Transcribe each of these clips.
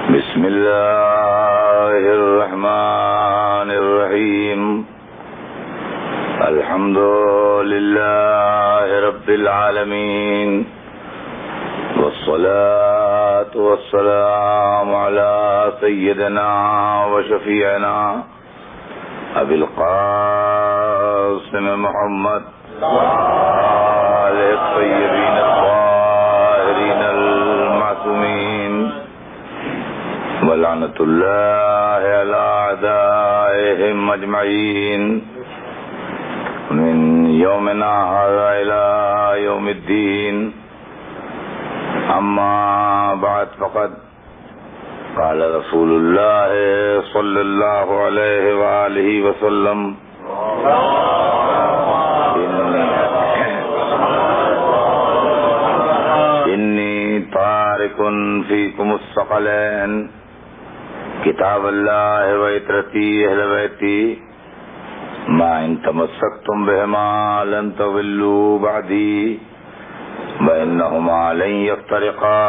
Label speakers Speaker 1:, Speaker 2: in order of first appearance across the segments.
Speaker 1: بسم الله الرحمن الرحيم الحمد لله رب العالمين والصلاة والسلام على سيدنا وشفيعنا أبي القاسم محمد وآله الطيبين الطاهرين المعصومين ولعنة الله على أعدائهم أجمعين من يومنا هذا إلى يوم الدين. أما بعد فقد قال رسول الله صلى الله عليه وآله وسلم إني تارك فيكم الثقلين کتاب اللہ وعترتی اہل بیتی ما ان تمسکتم بہما لن تضلوا بعدی وانہما لن یفترقا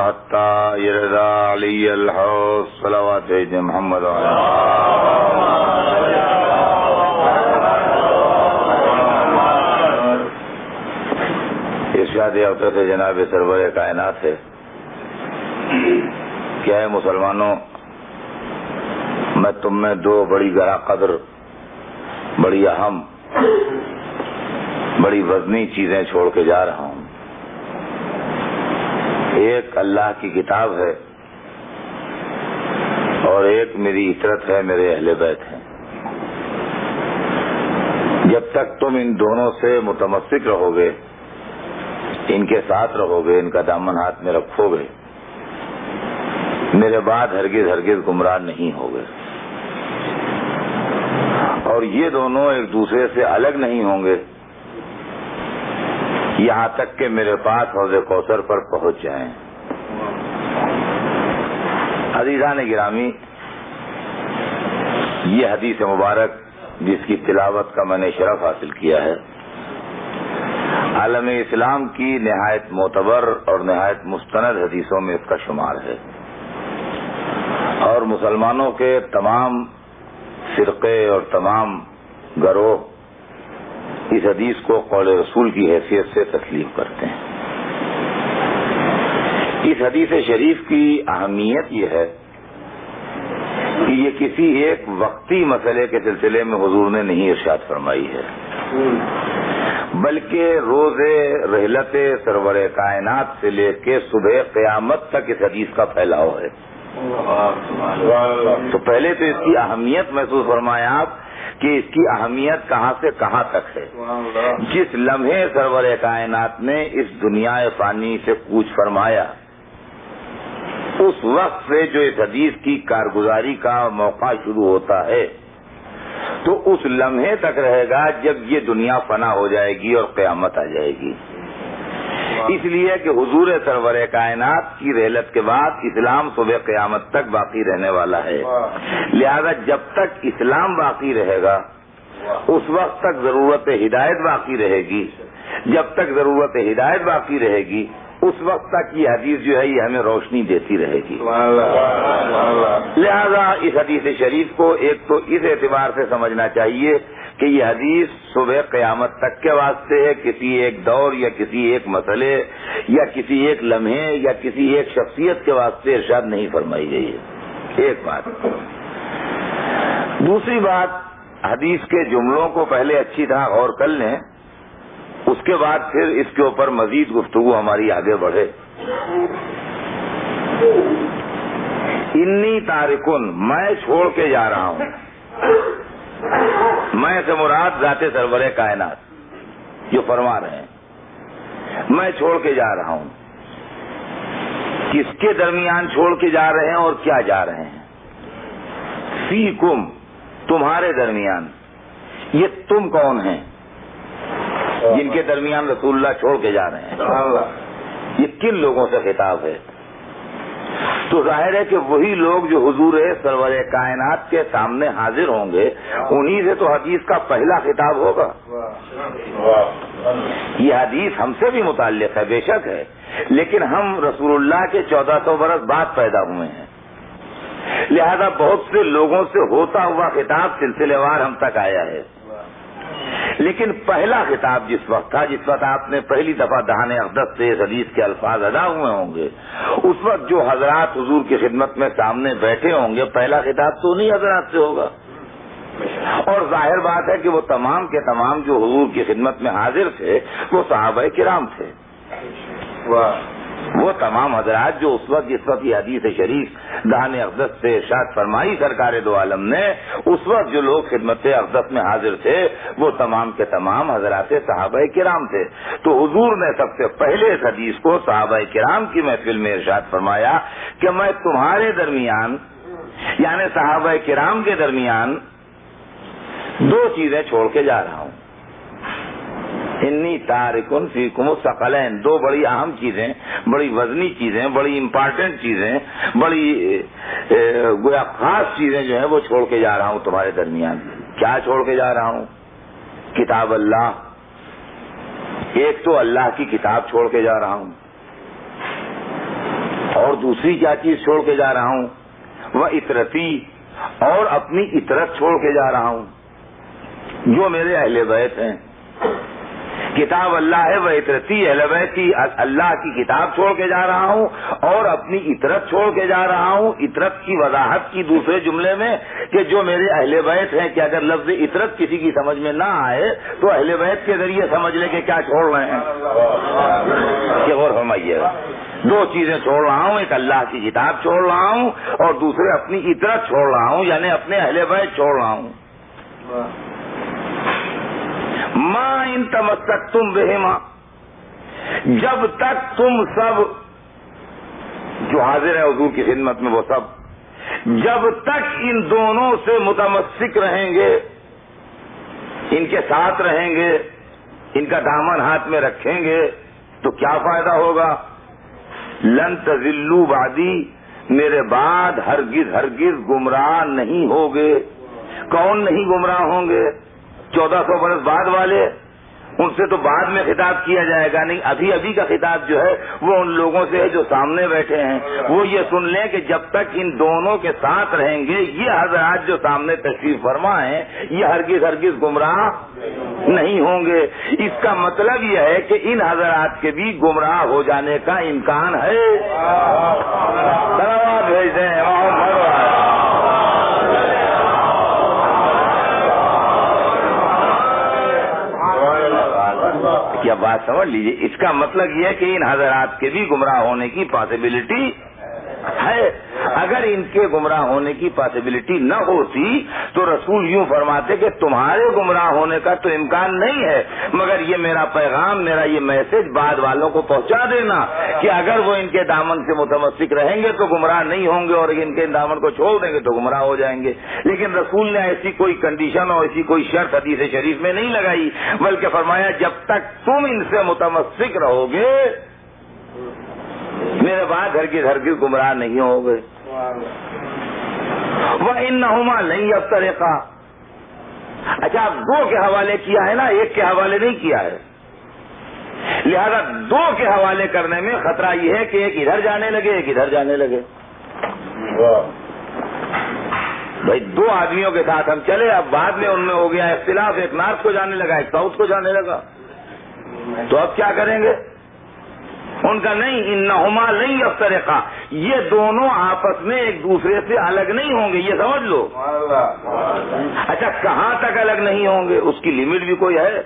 Speaker 1: حتی یرضا علی الحوض صلوات محمد ارشاد حضرت جناب سرور کائنات ہے. کیا ہے مسلمانوں، میں تم میں دو بڑی گراں قدر، بڑی اہم، بڑی وزنی چیزیں چھوڑ کے جا رہا ہوں. ایک اللہ کی کتاب ہے اور ایک میری عطرت ہے، میرے اہل بیت ہیں. جب تک تم ان دونوں سے متمسک رہو گے، ان کے ساتھ رہو گے، ان کا دامن ہاتھ میں رکھو گے، میرے بعد ہرگز ہرگز گمراہ نہیں ہوگے. اور یہ دونوں ایک دوسرے سے الگ نہیں ہوں گے یہاں تک کہ میرے پاس حوض کوثر پر پہنچ جائیں. عزیزان گرامی، یہ حدیث مبارک جس کی تلاوت کا میں نے شرف حاصل کیا ہے، عالم اسلام کی نہایت معتبر اور نہایت مستند حدیثوں میں اس کا شمار ہے، اور مسلمانوں کے تمام فرقے اور تمام گروہ اس حدیث کو قول رسول کی حیثیت سے تسلیم کرتے ہیں. اس حدیث شریف کی اہمیت یہ ہے کہ یہ کسی ایک وقتی مسئلے کے سلسلے میں حضور نے نہیں ارشاد فرمائی ہے، بلکہ روز رحلت سرور کائنات سے لے کے صبح قیامت تک اس حدیث کا پھیلاؤ ہے. تو پہلے تو اس کی اہمیت محسوس فرمائیں آپ کہ اس کی اہمیت کہاں سے کہاں تک ہے. جس لمحے سرور کائنات نے اس دنیا فانی سے کوچ فرمایا، اس وقت سے جو اس حدیث کی کارگزاری کا موقع شروع ہوتا ہے تو اس لمحے تک رہے گا جب یہ دنیا فنا ہو جائے گی اور قیامت آ جائے گی. اس لیے کہ حضور سرور کائنات کی رحلت کے بعد اسلام صبح قیامت تک باقی رہنے والا ہے. لہذا جب تک اسلام باقی رہے گا اس وقت تک ضرورت ہدایت باقی رہے گی. جب تک ضرورت ہدایت باقی رہے گی اس وقت تک یہ حدیث جو ہے یہ ہمیں روشنی دیتی رہے گی. لہذا اس حدیث شریف کو ایک تو اس اعتبار سے سمجھنا چاہیے کہ یہ حدیث صبح قیامت تک کے واسطے ہے، کسی ایک دور یا کسی ایک مسئلے یا کسی ایک لمحے یا کسی ایک شخصیت کے واسطے ارشاد نہیں فرمائی گئی ہے. ایک بات. دوسری بات، حدیث کے جملوں کو پہلے اچھی طرح غور کر لیں، اس کے بعد پھر اس کے اوپر مزید گفتگو ہماری آگے بڑھے. انی تارکن، میں چھوڑ کے جا رہا ہوں. میں سے مراد ذات سرور کائنات جو فرما رہے ہیں، میں چھوڑ کے جا رہا ہوں. کس کے درمیان چھوڑ کے جا رہے ہیں اور کیا جا رہے ہیں؟ فیکم، تمہارے درمیان. یہ تم کون ہیں جن کے درمیان رسول اللہ چھوڑ کے جا رہے ہیں؟ یہ کن لوگوں سے خطاب ہے؟ تو ظاہر ہے کہ وہی لوگ جو حضور سرور کائنات کے سامنے حاضر ہوں گے، انہی سے تو حدیث کا پہلا خطاب ہوگا. یہ حدیث ہم سے بھی متعلق ہے، بے شک ہے، لیکن ہم رسول اللہ کے 1400 برس بعد پیدا ہوئے ہیں، لہذا بہت سے لوگوں سے ہوتا ہوا خطاب سلسلے وار ہم تک آیا ہے، لیکن پہلا خطاب جس وقت تھا، جس وقت آپ نے پہلی دفعہ دہان اقدس سے اس حدیث کے الفاظ ادا ہوئے ہوں گے، اس وقت جو حضرات حضور کی خدمت میں سامنے بیٹھے ہوں گے، پہلا خطاب تو انہی حضرات سے ہوگا، اور ظاہر بات ہے کہ وہ تمام کے تمام جو حضور کی خدمت میں حاضر تھے وہ صحابہ کرام تھے، وہ تمام حضرات جو اس وقت جس وقت یہ حدیث شریف دہان اقدس سے ارشاد فرمائی سرکار دو عالم نے، اس وقت جو لوگ خدمت اقدس میں حاضر تھے وہ تمام کے تمام حضرات صحابہ کرام تھے۔ تو حضور نے سب سے پہلے اس حدیث کو صحابہ کرام کی محفل میں ارشاد فرمایا کہ میں تمہارے درمیان یعنی صحابہ کرام کے درمیان دو چیزیں چھوڑ کے جا رہا ہوں، انی تارکن فیکم الثقلین، دو بڑی اہم چیزیں، بڑی وزنی چیزیں، بڑی امپارٹنٹ چیزیں، بڑی گویا خاص چیزیں جو ہیں وہ چھوڑ کے جا رہا ہوں تمہارے درمیان۔ کیا چھوڑ کے جا رہا ہوں؟ کتاب اللہ، ایک تو اللہ کی کتاب چھوڑ کے جا رہا ہوں، اور دوسری کیا چیز چھوڑ کے جا رہا ہوں؟ وہ اطرتی، اور اپنی اطرت چھوڑ کے جا رہا ہوں، جو میرے اہل بیت ہیں۔ کتاب اللہ ہے، وہ اطرتی اہل بیت کی اللہ کی کتاب چھوڑ کے جا رہا ہوں، اور اپنی اطرت چھوڑ کے جا رہا ہوں۔ اطرت کی وضاحت کی دوسرے جملے میں کہ جو میرے اہل بیت ہیں، کہ اگر لفظ اطرت کسی کی سمجھ میں نہ آئے تو اہل بیت کے ذریعے سمجھ لے کہ کیا چھوڑ رہے ہیں، کہ غور فرمائیے گا۔ دو چیزیں چھوڑ رہا ہوں، ایک اللہ کی کتاب چھوڑ رہا ہوں، اور دوسرے اپنی اطرت چھوڑ رہا ہوں، یعنی اپنے اہل بیت چھوڑ رہا ہوں۔ ما ان تمسکتم بہما، جب تک تم سب جو حاضر ہیں حضور کی خدمت میں وہ سب جب تک ان دونوں سے متمسک رہیں گے، ان کے ساتھ رہیں گے، ان کا دامن ہاتھ میں رکھیں گے، تو کیا فائدہ ہوگا؟ لن تضلوا بعدی، میرے بعد ہرگز ہرگز گمراہ نہیں ہوگے۔ کون نہیں گمراہ ہوں گے؟ 1400 برس بعد والے، ان سے تو بعد میں خطاب کیا جائے گا، نہیں ابھی ابھی کا خطاب جو ہے وہ ان لوگوں سے ہے جو سامنے بیٹھے ہیں۔ وہ یہ سن لیں کہ جب تک ان دونوں کے ساتھ رہیں گے، یہ حضرات جو سامنے تشریف فرما ہیں یہ ہرگز ہرگز گمراہ نہیں ہوں گے۔ اس کا مطلب یہ ہے کہ ان حضرات کے بھی گمراہ ہو جانے کا امکان ہے۔ دعوت بھیج دیں کیا بات سمجھ لیجئے۔ اس کا مطلب یہ ہے کہ ان حضرات کے بھی گمراہ ہونے کی پاسبلٹی ہے۔ اگر ان کے گمراہ ہونے کی پاسبلٹی نہ ہوتی تو رسول یوں فرماتے کہ تمہارے گمراہ ہونے کا تو امکان نہیں ہے، مگر یہ میرا پیغام، میرا یہ میسج بعد والوں کو پہنچا دینا کہ اگر وہ ان کے دامن سے متمسک رہیں گے تو گمراہ نہیں ہوں گے، اور ان کے دامن کو چھوڑ دیں گے تو گمراہ ہو جائیں گے۔ لیکن رسول نے ایسی کوئی کنڈیشن اور ایسی کوئی شرط حدیث شریف میں نہیں لگائی، بلکہ فرمایا جب تک تم ان سے متمسک رہو گے میرے بعد ہرگز ہرگز گمراہ نہیں ہو گئے۔ وَإِنَّهُمَا لَن يَفْتَرِقَا، اچھا آپ دو کے حوالے کیا ہے نا، ایک کے حوالے نہیں کیا ہے، لہذا دو کے حوالے کرنے میں خطرہ یہ ہے کہ ایک ادھر جانے لگے ایک ادھر جانے لگے۔ بھائی دو آدمیوں کے ساتھ ہم چلے، اب بعد میں ان میں ہو گیا اختلاف، ایک نارتھ کو جانے لگا ایک ساؤتھ کو جانے لگا، تو اب کیا کریں گے؟ ان کا نہیں، انہما لن یفترقا، یہ دونوں آپس میں ایک دوسرے سے الگ نہیں ہوں گے، یہ سمجھ لو۔ اچھا کہاں تک الگ نہیں ہوں گے؟ اس کی لمٹ بھی کوئی ہے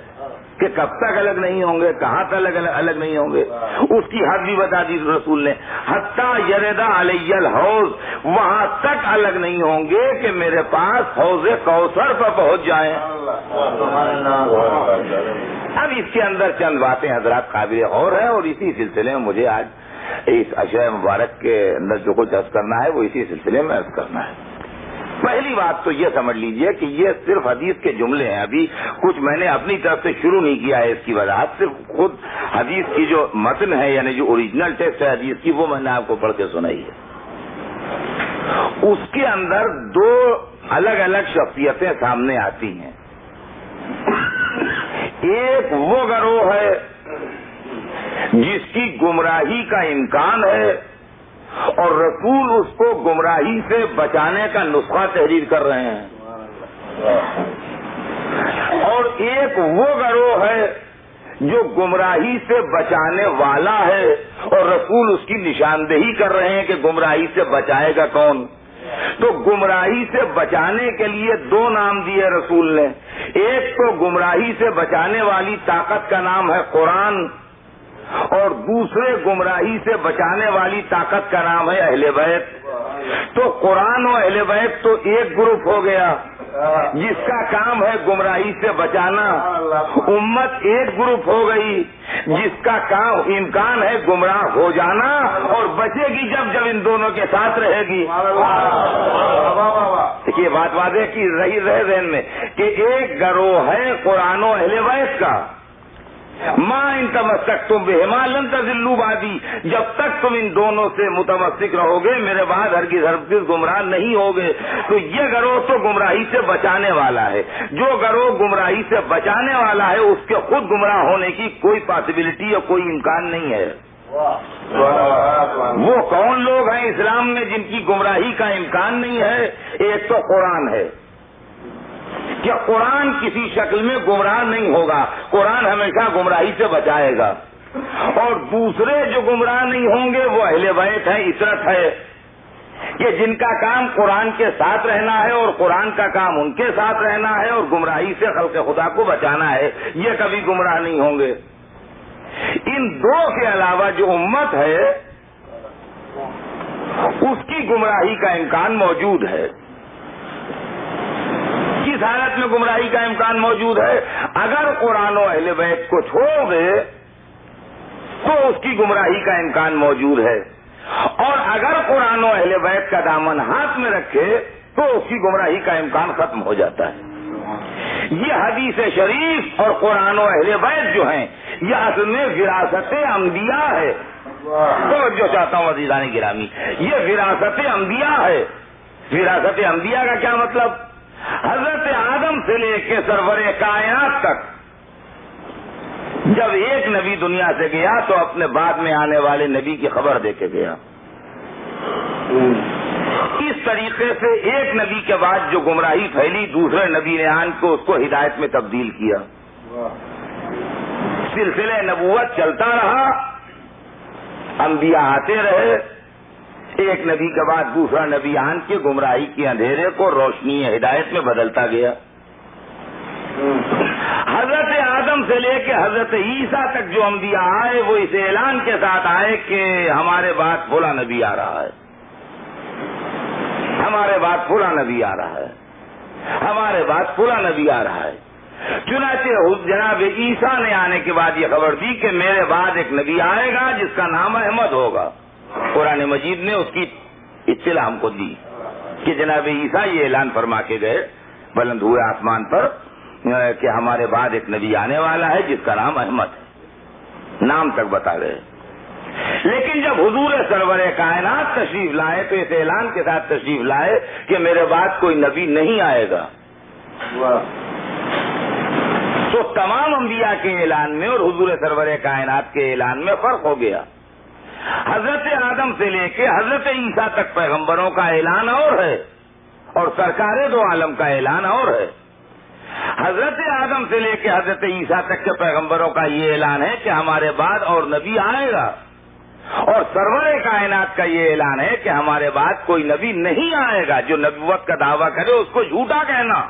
Speaker 1: کہ کب تک الگ نہیں ہوں گے، کہاں تک الگ نہیں ہوں گے؟ اس کی حد بھی بتا دی رسول نے، حتیٰ یردا علی الحوض، وہاں تک الگ نہیں ہوں گے کہ میرے پاس حوض کوثر پر پہنچ جائیں۔ اب اس کے اندر چند باتیں حضرات قابل غور ہیں، اور اسی سلسلے میں مجھے آج اس عشرہ مبارک کے اندر جو کچھ عرض کرنا ہے وہ اسی سلسلے میں عرض کرنا ہے۔ پہلی بات تو یہ سمجھ لیجئے کہ یہ صرف حدیث کے جملے ہیں، ابھی کچھ میں نے اپنی طرف سے شروع نہیں کیا ہے اس کی وضاحت، صرف خود حدیث کی جو متن ہے یعنی جو اوریجنل ٹیکسٹ ہے حدیث کی وہ میں نے آپ کو پڑھ کے سنائی ہے۔ اس کے اندر دو الگ الگ شخصیتیں سامنے آتی ہیں۔ ایک وہ گروہ ہے جس کی گمراہی کا امکان ہے اور رسول اس کو گمراہی سے بچانے کا نسخہ تحریر کر رہے ہیں، اور ایک وہ گروہ ہے جو گمراہی سے بچانے والا ہے اور رسول اس کی نشاندہی کر رہے ہیں کہ گمراہی سے بچائے گا کون۔ تو گمراہی سے بچانے کے لیے دو نام دیے رسول نے، ایک تو گمراہی سے بچانے والی طاقت کا نام ہے قرآن، اور دوسرے گمراہی سے بچانے والی طاقت کا نام ہے اہل بیت۔ تو قرآن و اہل بیت تو ایک گروپ ہو گیا جس کا کام ہے گمراہی سے بچانا، امت ایک گروپ ہو گئی جس کا کام امکان ہے گمراہ ہو جانا اور بچے گی جب ان دونوں کے ساتھ رہے گی۔ یہ بات واضح کی رہے ذہن میں کہ ایک گروہ ہے قرآن و اہل بیت کا، ماں ان تمسکتم بہما لن تضلوا بعدی، جب تک تم ان دونوں سے متمسک رہو گے میرے بعد ہرگز گمراہ نہیں ہوگے۔ تو یہ گروہ تو گمراہی سے بچانے والا ہے، جو گروہ گمراہی سے بچانے والا ہے اس کے خود گمراہ ہونے کی کوئی پاسبلٹی یا کوئی امکان نہیں ہے۔ وہ کون لوگ ہیں اسلام میں جن کی گمراہی کا امکان نہیں ہے؟ ایک تو قرآن ہے کہ قرآن کسی شکل میں گمراہ نہیں ہوگا، قرآن ہمیشہ گمراہی سے بچائے گا، اور دوسرے جو گمراہ نہیں ہوں گے وہ اہل بیت ہے، عصرت ہے کہ جن کا کام قرآن کے ساتھ رہنا ہے اور قرآن کا کام ان کے ساتھ رہنا ہے اور گمراہی سے خلق خدا کو بچانا ہے، یہ کبھی گمراہ نہیں ہوں گے۔ ان دو کے علاوہ جو امت ہے اس کی گمراہی کا امکان موجود ہے۔ کس حالت میں گمراہی کا امکان موجود ہے؟ اگر قرآن و اہل بیت کو چھوڑ دے تو اس کی گمراہی کا امکان موجود ہے، اور اگر قرآن و اہل بیت کا دامن ہاتھ میں رکھے تو اس کی گمراہی کا امکان ختم ہو جاتا ہے۔ یہ حدیث شریف اور قرآن و اہل بیت جو ہیں یہ اصل میں وراثت انبیاء ہے۔ توجہ چاہتا ہوں عزیزان گرامی، یہ وراثت انبیاء ہے۔ وراثت انبیاء کا کیا مطلب؟ حضرت آدم سے لے کے سرور کائنات تک جب ایک نبی دنیا سے گیا تو اپنے بعد میں آنے والے نبی کی خبر دے کے گیا۔ اس طریقے سے ایک نبی کے بعد جو گمراہی پھیلی دوسرے نبی نے آن کو اس کو ہدایت میں تبدیل کیا۔ سلسلہ نبوت چلتا رہا، انبیاء آتے رہے، ایک نبی کے بعد دوسرا نبی آن کے گمراہی کے اندھیرے کو روشنی ہدایت میں بدلتا گیا۔ حضرت آدم سے لے کے حضرت عیسیٰ تک جو انبیاء آئے وہ اس اعلان کے ساتھ آئے کہ ہمارے بعد فلاں نبی آ رہا ہے، ہمارے بعد فلاں نبی آ رہا ہے، ہمارے بعد فلاں نبی آ رہا ہے۔ چنانچہ جناب عیسیٰ نے آنے کے بعد یہ خبر دی کہ میرے بعد ایک نبی آئے گا جس کا نام احمد ہوگا۔ قرآن مجید نے اس کی اطلاع ہم کو دی کہ جناب عیسیٰ یہ اعلان فرما کے گئے بلند ہوئے آسمان پر کہ ہمارے بعد ایک نبی آنے والا ہے جس کا نام احمد ہے، نام تک بتا گئے۔ لیکن جب حضور سرور کائنات تشریف لائے تو اس اعلان کے ساتھ تشریف لائے کہ میرے بعد کوئی نبی نہیں آئے گا۔ تو تمام انبیاء کے اعلان میں اور حضور سرور کائنات کے اعلان میں فرق ہو گیا۔ حضرت آدم سے لے کے حضرت عیسیٰ تک پیغمبروں کا اعلان اور ہے اور سرکار دو عالم کا اعلان اور ہے۔ حضرت آدم سے لے کے حضرت عیسیٰ تک کے پیغمبروں کا یہ اعلان ہے کہ ہمارے بعد اور نبی آئے گا، اور سرور کائنات کا یہ اعلان ہے کہ ہمارے بعد کوئی نبی نہیں آئے گا۔ جو نبوت کا دعویٰ کرے اس کو جھوٹا کہنا۔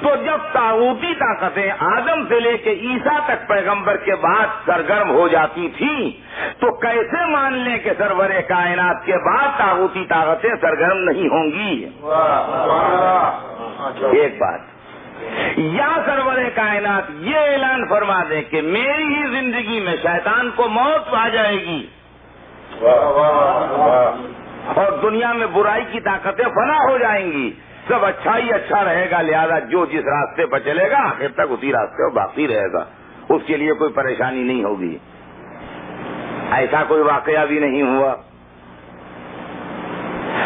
Speaker 1: تو جب طاغوتی طاقتیں آدم سے لے کے عیسیٰ تک پیغمبر کے بعد سرگرم ہو جاتی تھیں تو کیسے مان لیں کہ سرور کائنات کے بعد طاغوتی طاقتیں سرگرم نہیں ہوں گی؟ ایک بات، یا سرور کائنات یہ اعلان فرما دیں کہ میری ہی زندگی میں شیطان کو موت آ جائے گی اور دنیا میں برائی کی طاقتیں فنا ہو جائیں گی، سب اچھا ہی اچھا رہے گا، لہذا جو جس راستے پر چلے گا آخر تک اسی راستے پر باقی رہے گا، اس کے لیے کوئی پریشانی نہیں ہوگی۔ ایسا کوئی واقعہ بھی نہیں ہوا۔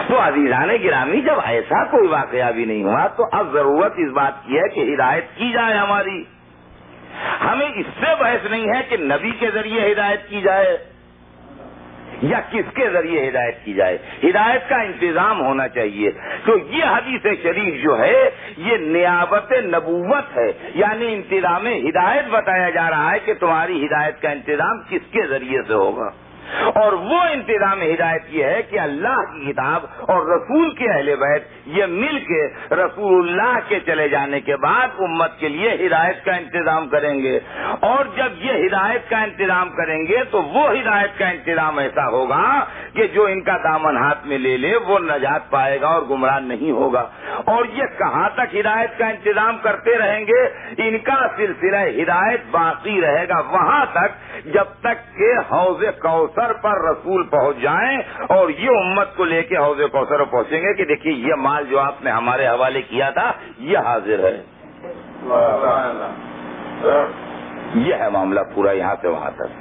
Speaker 1: تو عزیزان گرامی جب ایسا کوئی واقعہ بھی نہیں ہوا تو اب ضرورت اس بات کی ہے کہ ہدایت کی جائے ہماری۔ ہمیں اس سے بحث نہیں ہے کہ نبی کے ذریعے ہدایت کی جائے یا کس کے ذریعے ہدایت کی جائے، ہدایت کا انتظام ہونا چاہیے. تو یہ حدیث شریف جو ہے یہ نیابت نبوت ہے، یعنی انتظام ہدایت بتایا جا رہا ہے کہ تمہاری ہدایت کا انتظام کس کے ذریعے سے ہوگا. اور وہ انتظام ہدایت یہ ہے کہ اللہ کی کتاب اور رسول کے اہل بیت یہ مل کے رسول اللہ کے چلے جانے کے بعد امت کے لیے ہدایت کا انتظام کریں گے. اور جب یہ ہدایت کا انتظام کریں گے تو وہ ہدایت کا انتظام ایسا ہوگا کہ جو ان کا دامن ہاتھ میں لے لے وہ نجات پائے گا اور گمراہ نہیں ہوگا. اور یہ کہاں تک ہدایت کا انتظام کرتے رہیں گے؟ ان کا سلسلہ ہدایت باقی رہے گا وہاں تک جب تک کہ حوض کوثر پر رسول پہنچ جائیں اور یہ امت کو لے کے حوض کوثر پہنچیں گے کہ دیکھیے یہ مال جو آپ نے ہمارے حوالے کیا تھا یہ حاضر ہے. یہ ہے معاملہ پورا یہاں سے وہاں تک.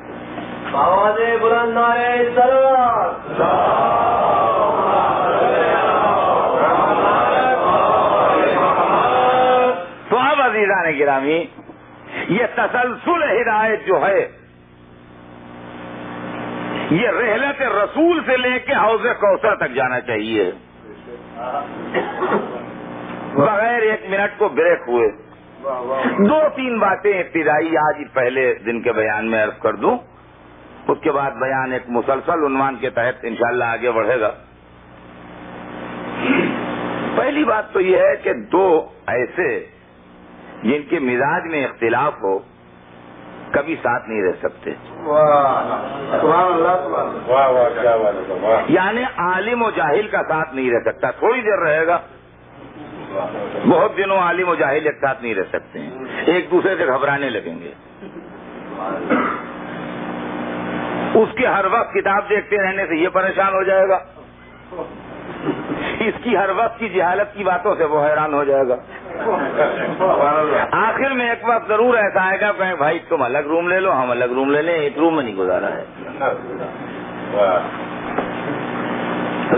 Speaker 1: تو اب عزیزان گرامی یہ تسلسل ہدایت جو ہے یہ رحلت رسول سے لے کے حوض کوثر تک جانا چاہیے بغیر ایک منٹ کو بریک ہوئے. 2-3 باتیں ابتدائی آج پہلے دن کے بیان میں عرض کر دوں، اس کے بعد بیان ایک مسلسل عنوان کے تحت انشاءاللہ آگے بڑھے گا. پہلی بات تو یہ ہے کہ دو ایسے جن کے مزاج میں اختلاف ہو کبھی ساتھ نہیں رہ سکتے. یعنی عالم و جاہل کا ساتھ نہیں رہ سکتا. تھوڑی دیر رہے گا، بہت دنوں عالم و جاہل ایک ساتھ نہیں رہ سکتے ہیں، ایک دوسرے سے گھبرانے لگیں گے. اس کے ہر وقت کتاب دیکھتے رہنے سے یہ پریشان ہو جائے گا، اس کی ہر وقت کی جہالت کی باتوں سے وہ حیران ہو جائے گا. آخر میں ایک وقت ضرور ایسا آئے گا کہ بھائی تم الگ روم لے لو، ہم الگ روم لے لیں، ایک روم میں نہیں گزارا ہے.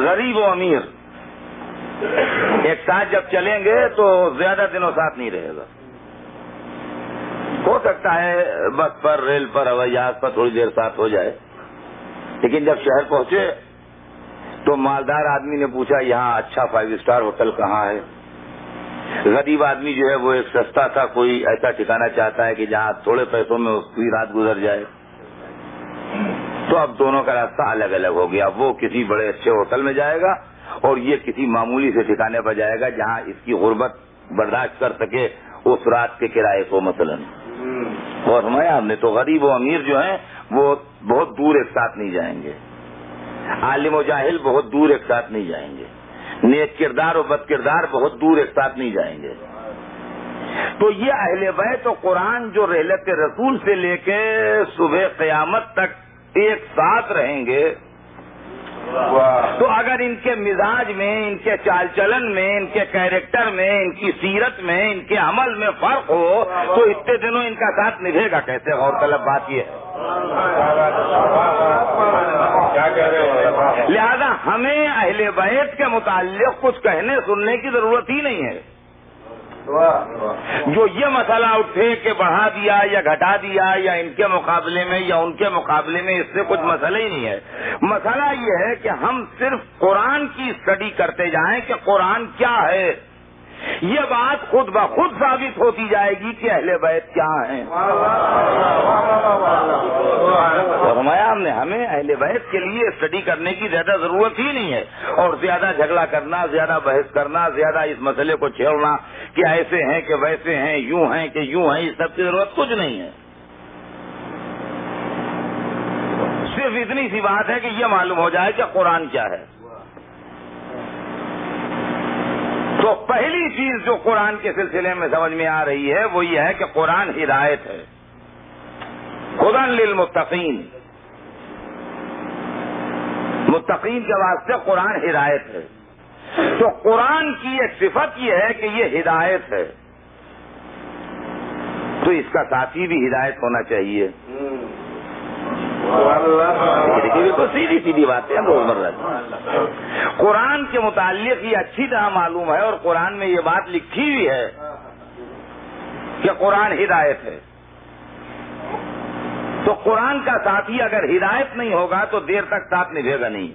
Speaker 1: غریب و امیر ایک ساتھ جب چلیں گے تو زیادہ دنوں ساتھ نہیں رہے گا. ہو سکتا ہے بس پر، ریل پر، ہوائی جہاز پر تھوڑی دیر ساتھ ہو جائے، لیکن جب شہر پہنچے تو مالدار آدمی نے پوچھا یہاں اچھا 5 اسٹار ہوٹل کہاں ہے. غریب آدمی جو ہے وہ ایک سستا تھا کوئی ایسا ٹھکانا چاہتا ہے کہ جہاں تھوڑے پیسوں میں اس کی رات گزر جائے. تو اب دونوں کا راستہ الگ الگ ہو گیا. وہ کسی بڑے اچھے ہوٹل میں جائے گا اور یہ کسی معمولی سے ٹھکانے پر جائے گا جہاں اس کی غربت برداشت کر سکے اس رات کے کرائے کو. مثلا اور فرمایا ہم نے تو غریب و امیر جو ہیں وہ بہت دور ایک ساتھ نہیں جائیں گے، عالم و جاہل بہت دور ایک ساتھ نہیں جائیں گے، نیک کردار و بد کردار بہت دور ایک ساتھ نہیں جائیں گے. تو یہ اہل بیت و قرآن جو رحلت رسول سے لے کے صبح قیامت تک ایک ساتھ رہیں گے، تو اگر ان کے مزاج میں، ان کے چال چلن میں، ان کے کیریکٹر میں، ان کی سیرت میں، ان کے عمل میں فرق ہو تو اتنے دنوں ان کا ساتھ نبھے گا کیسے؟ غور طلب بات یہ ہے. لہذا ہمیں اہل بیت کے متعلق کچھ کہنے سننے کی ضرورت ہی نہیں ہے. جو یہ مسئلہ اٹھے کہ بڑھا دیا یا گھٹا دیا یا ان کے مقابلے میں یا ان کے مقابلے میں، اس سے کچھ مسئلہ ہی نہیں ہے. مسئلہ یہ ہے کہ ہم صرف قرآن کی اسٹڈی کرتے جائیں کہ قرآن کیا ہے. یہ بات خود بخود ثابت ہوتی جائے گی کہ اہل بیت کیا ہیں. فرمایا ہم نے ہمیں اہل بیت کے لیے اسٹڈی کرنے کی زیادہ ضرورت ہی نہیں ہے، اور زیادہ جھگڑا کرنا، زیادہ بحث کرنا، زیادہ اس مسئلے کو چھیڑنا کہ ایسے ہیں کہ ویسے ہیں، یوں ہیں کہ یوں ہیں، اس سب کی ضرورت کچھ نہیں ہے. صرف اتنی سی بات ہے کہ یہ معلوم ہو جائے کہ قرآن کیا ہے. تو پہلی چیز جو قرآن کے سلسلے میں سمجھ میں آ رہی ہے وہ یہ ہے کہ قرآن ہدایت ہے، ہدی للمتقین. متقین کے واسطے قرآن ہدایت ہے. تو قرآن کی ایک صفت یہ ہے کہ یہ ہدایت ہے، تو اس کا ساتھی بھی ہدایت ہونا چاہیے. تو سیدھی سیدھی باتیں ہم روزمرہ قرآن کے متعلق یہ اچھی طرح معلوم ہے، اور قرآن میں یہ بات لکھی ہوئی ہے کہ قرآن ہدایت ہے. تو قرآن کا ساتھی اگر ہدایت نہیں ہوگا تو دیر تک ساتھ نبھے گا نہیں.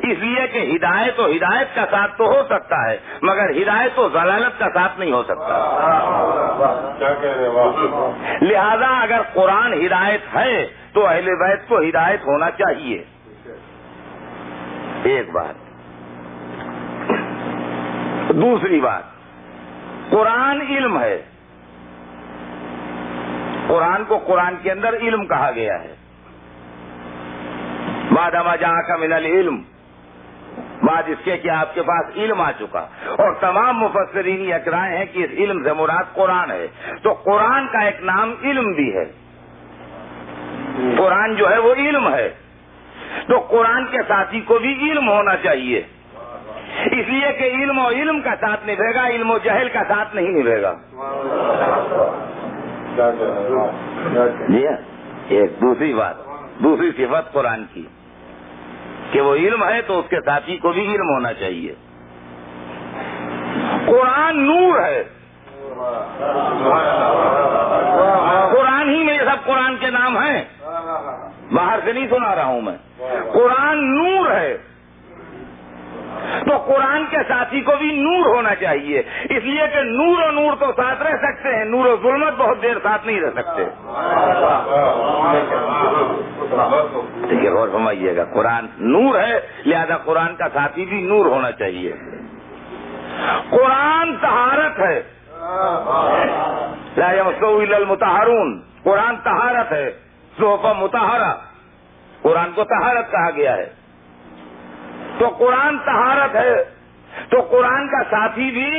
Speaker 1: اس لیے کہ ہدایت و ہدایت کا ساتھ تو ہو سکتا ہے مگر ہدایت و ضلالت کا ساتھ نہیں ہو سکتا. لہذا اگر قرآن ہدایت ہے تو اہل بیت کو ہدایت ہونا چاہیے. ایک بات. دوسری بات, قرآن علم ہے. قرآن کو قرآن کے اندر علم کہا گیا ہے. بعد ما جاءک من العلم, بعد اس کے کہ آپ کے پاس علم آ چکا. اور تمام مفسرین یہ اقرائے ہیں کہ اس علم سے مراد قرآن ہے. تو قرآن کا ایک نام علم بھی ہے. قرآن جو ہے وہ علم ہے. تو قرآن کے ساتھی کو بھی علم ہونا چاہیے. اس لیے کہ علم و علم کا ساتھ نبھے گا, علم و جہل کا ساتھ نہیں نبھے گا. جی ہاں. ایک دوسری بات, دوسری صفت قرآن کی کہ وہ علم ہے تو اس کے ساتھی کو بھی علم ہونا چاہیے. قرآن نور ہے. قرآن ہی میں یہ سب قرآن کے نام ہیں, باہر سے نہیں سنا رہا ہوں میں. قرآن نور ہے تو قرآن کے ساتھی کو بھی نور ہونا چاہیے. اس لیے کہ نور و نور تو ساتھ رہ سکتے ہیں, نور و ظلمت بہت دیر ساتھ نہیں رہ سکتے. دیکھیے غور فرمائیے گا, قرآن نور ہے لہذا قرآن کا ساتھی بھی نور ہونا چاہیے. قرآن طہارت ہے. لا یمسہ الا المطہرون. قرآن طہارت ہے. صحف مطہرہ, قرآن کو طہارت کہا گیا ہے. تو قرآن طہارت ہے تو قرآن کا ساتھی بھی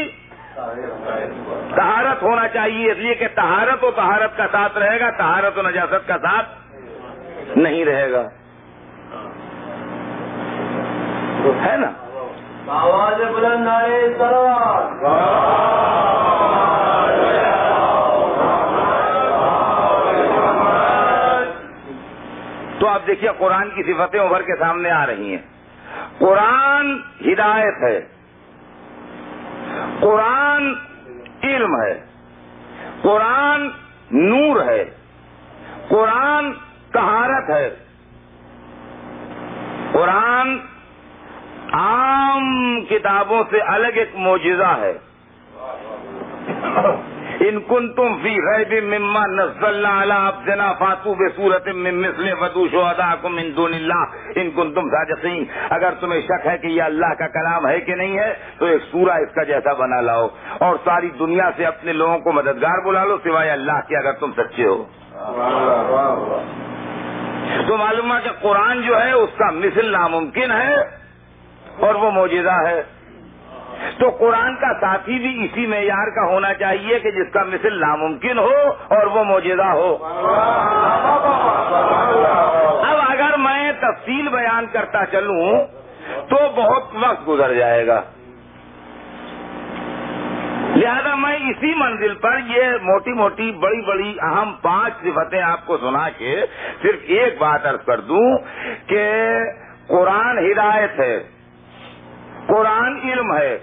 Speaker 1: طہارت ہونا چاہیے. اس لیے کہ طہارت و طہارت کا ساتھ رہے گا, طہارت و نجاست کا ساتھ نہیں رہے گا. ہے نا.
Speaker 2: آواز بلند نعرہ صلوات.
Speaker 1: تو آپ دیکھیے قرآن کی صفتیں ابھر کے سامنے آ رہی ہیں. قرآن ہدایت ہے, قرآن علم ہے, قرآن نور ہے, قرآن طہارت ہے, قرآن عام کتابوں سے الگ ایک معجزہ ہے. ان کنتم فی ریب مما نزلنا علی عبدنا فاتوا بسورۃ من مثلہ ودعوا شہداءکم من دون اللہ ان کنتم صادقین. اگر تمہیں شک ہے کہ یہ اللہ کا کلام ہے کہ نہیں ہے تو ایک سورہ اس کا جیسا بنا لاؤ اور ساری دنیا سے اپنے لوگوں کو مددگار بلا لو سوائے اللہ کے, اگر تم سچے ہو. تو معلوم ہے کہ قرآن جو ہے اس کا مثل ناممکن ہے اور وہ معجزہ ہے. تو قرآن کا ساتھی بھی اسی معیار کا ہونا چاہیے کہ جس کا مثل ناممکن ہو اور وہ معجزہ ہو. اب اگر میں تفصیل بیان کرتا چلوں تو بہت وقت گزر جائے گا, لہذا میں اسی منزل پر یہ موٹی موٹی بڑی بڑی اہم 5 صفتیں آپ کو سنا کے صرف ایک بات عرض کر دوں کہ قرآن ہدایت ہے, قرآن علم ہے,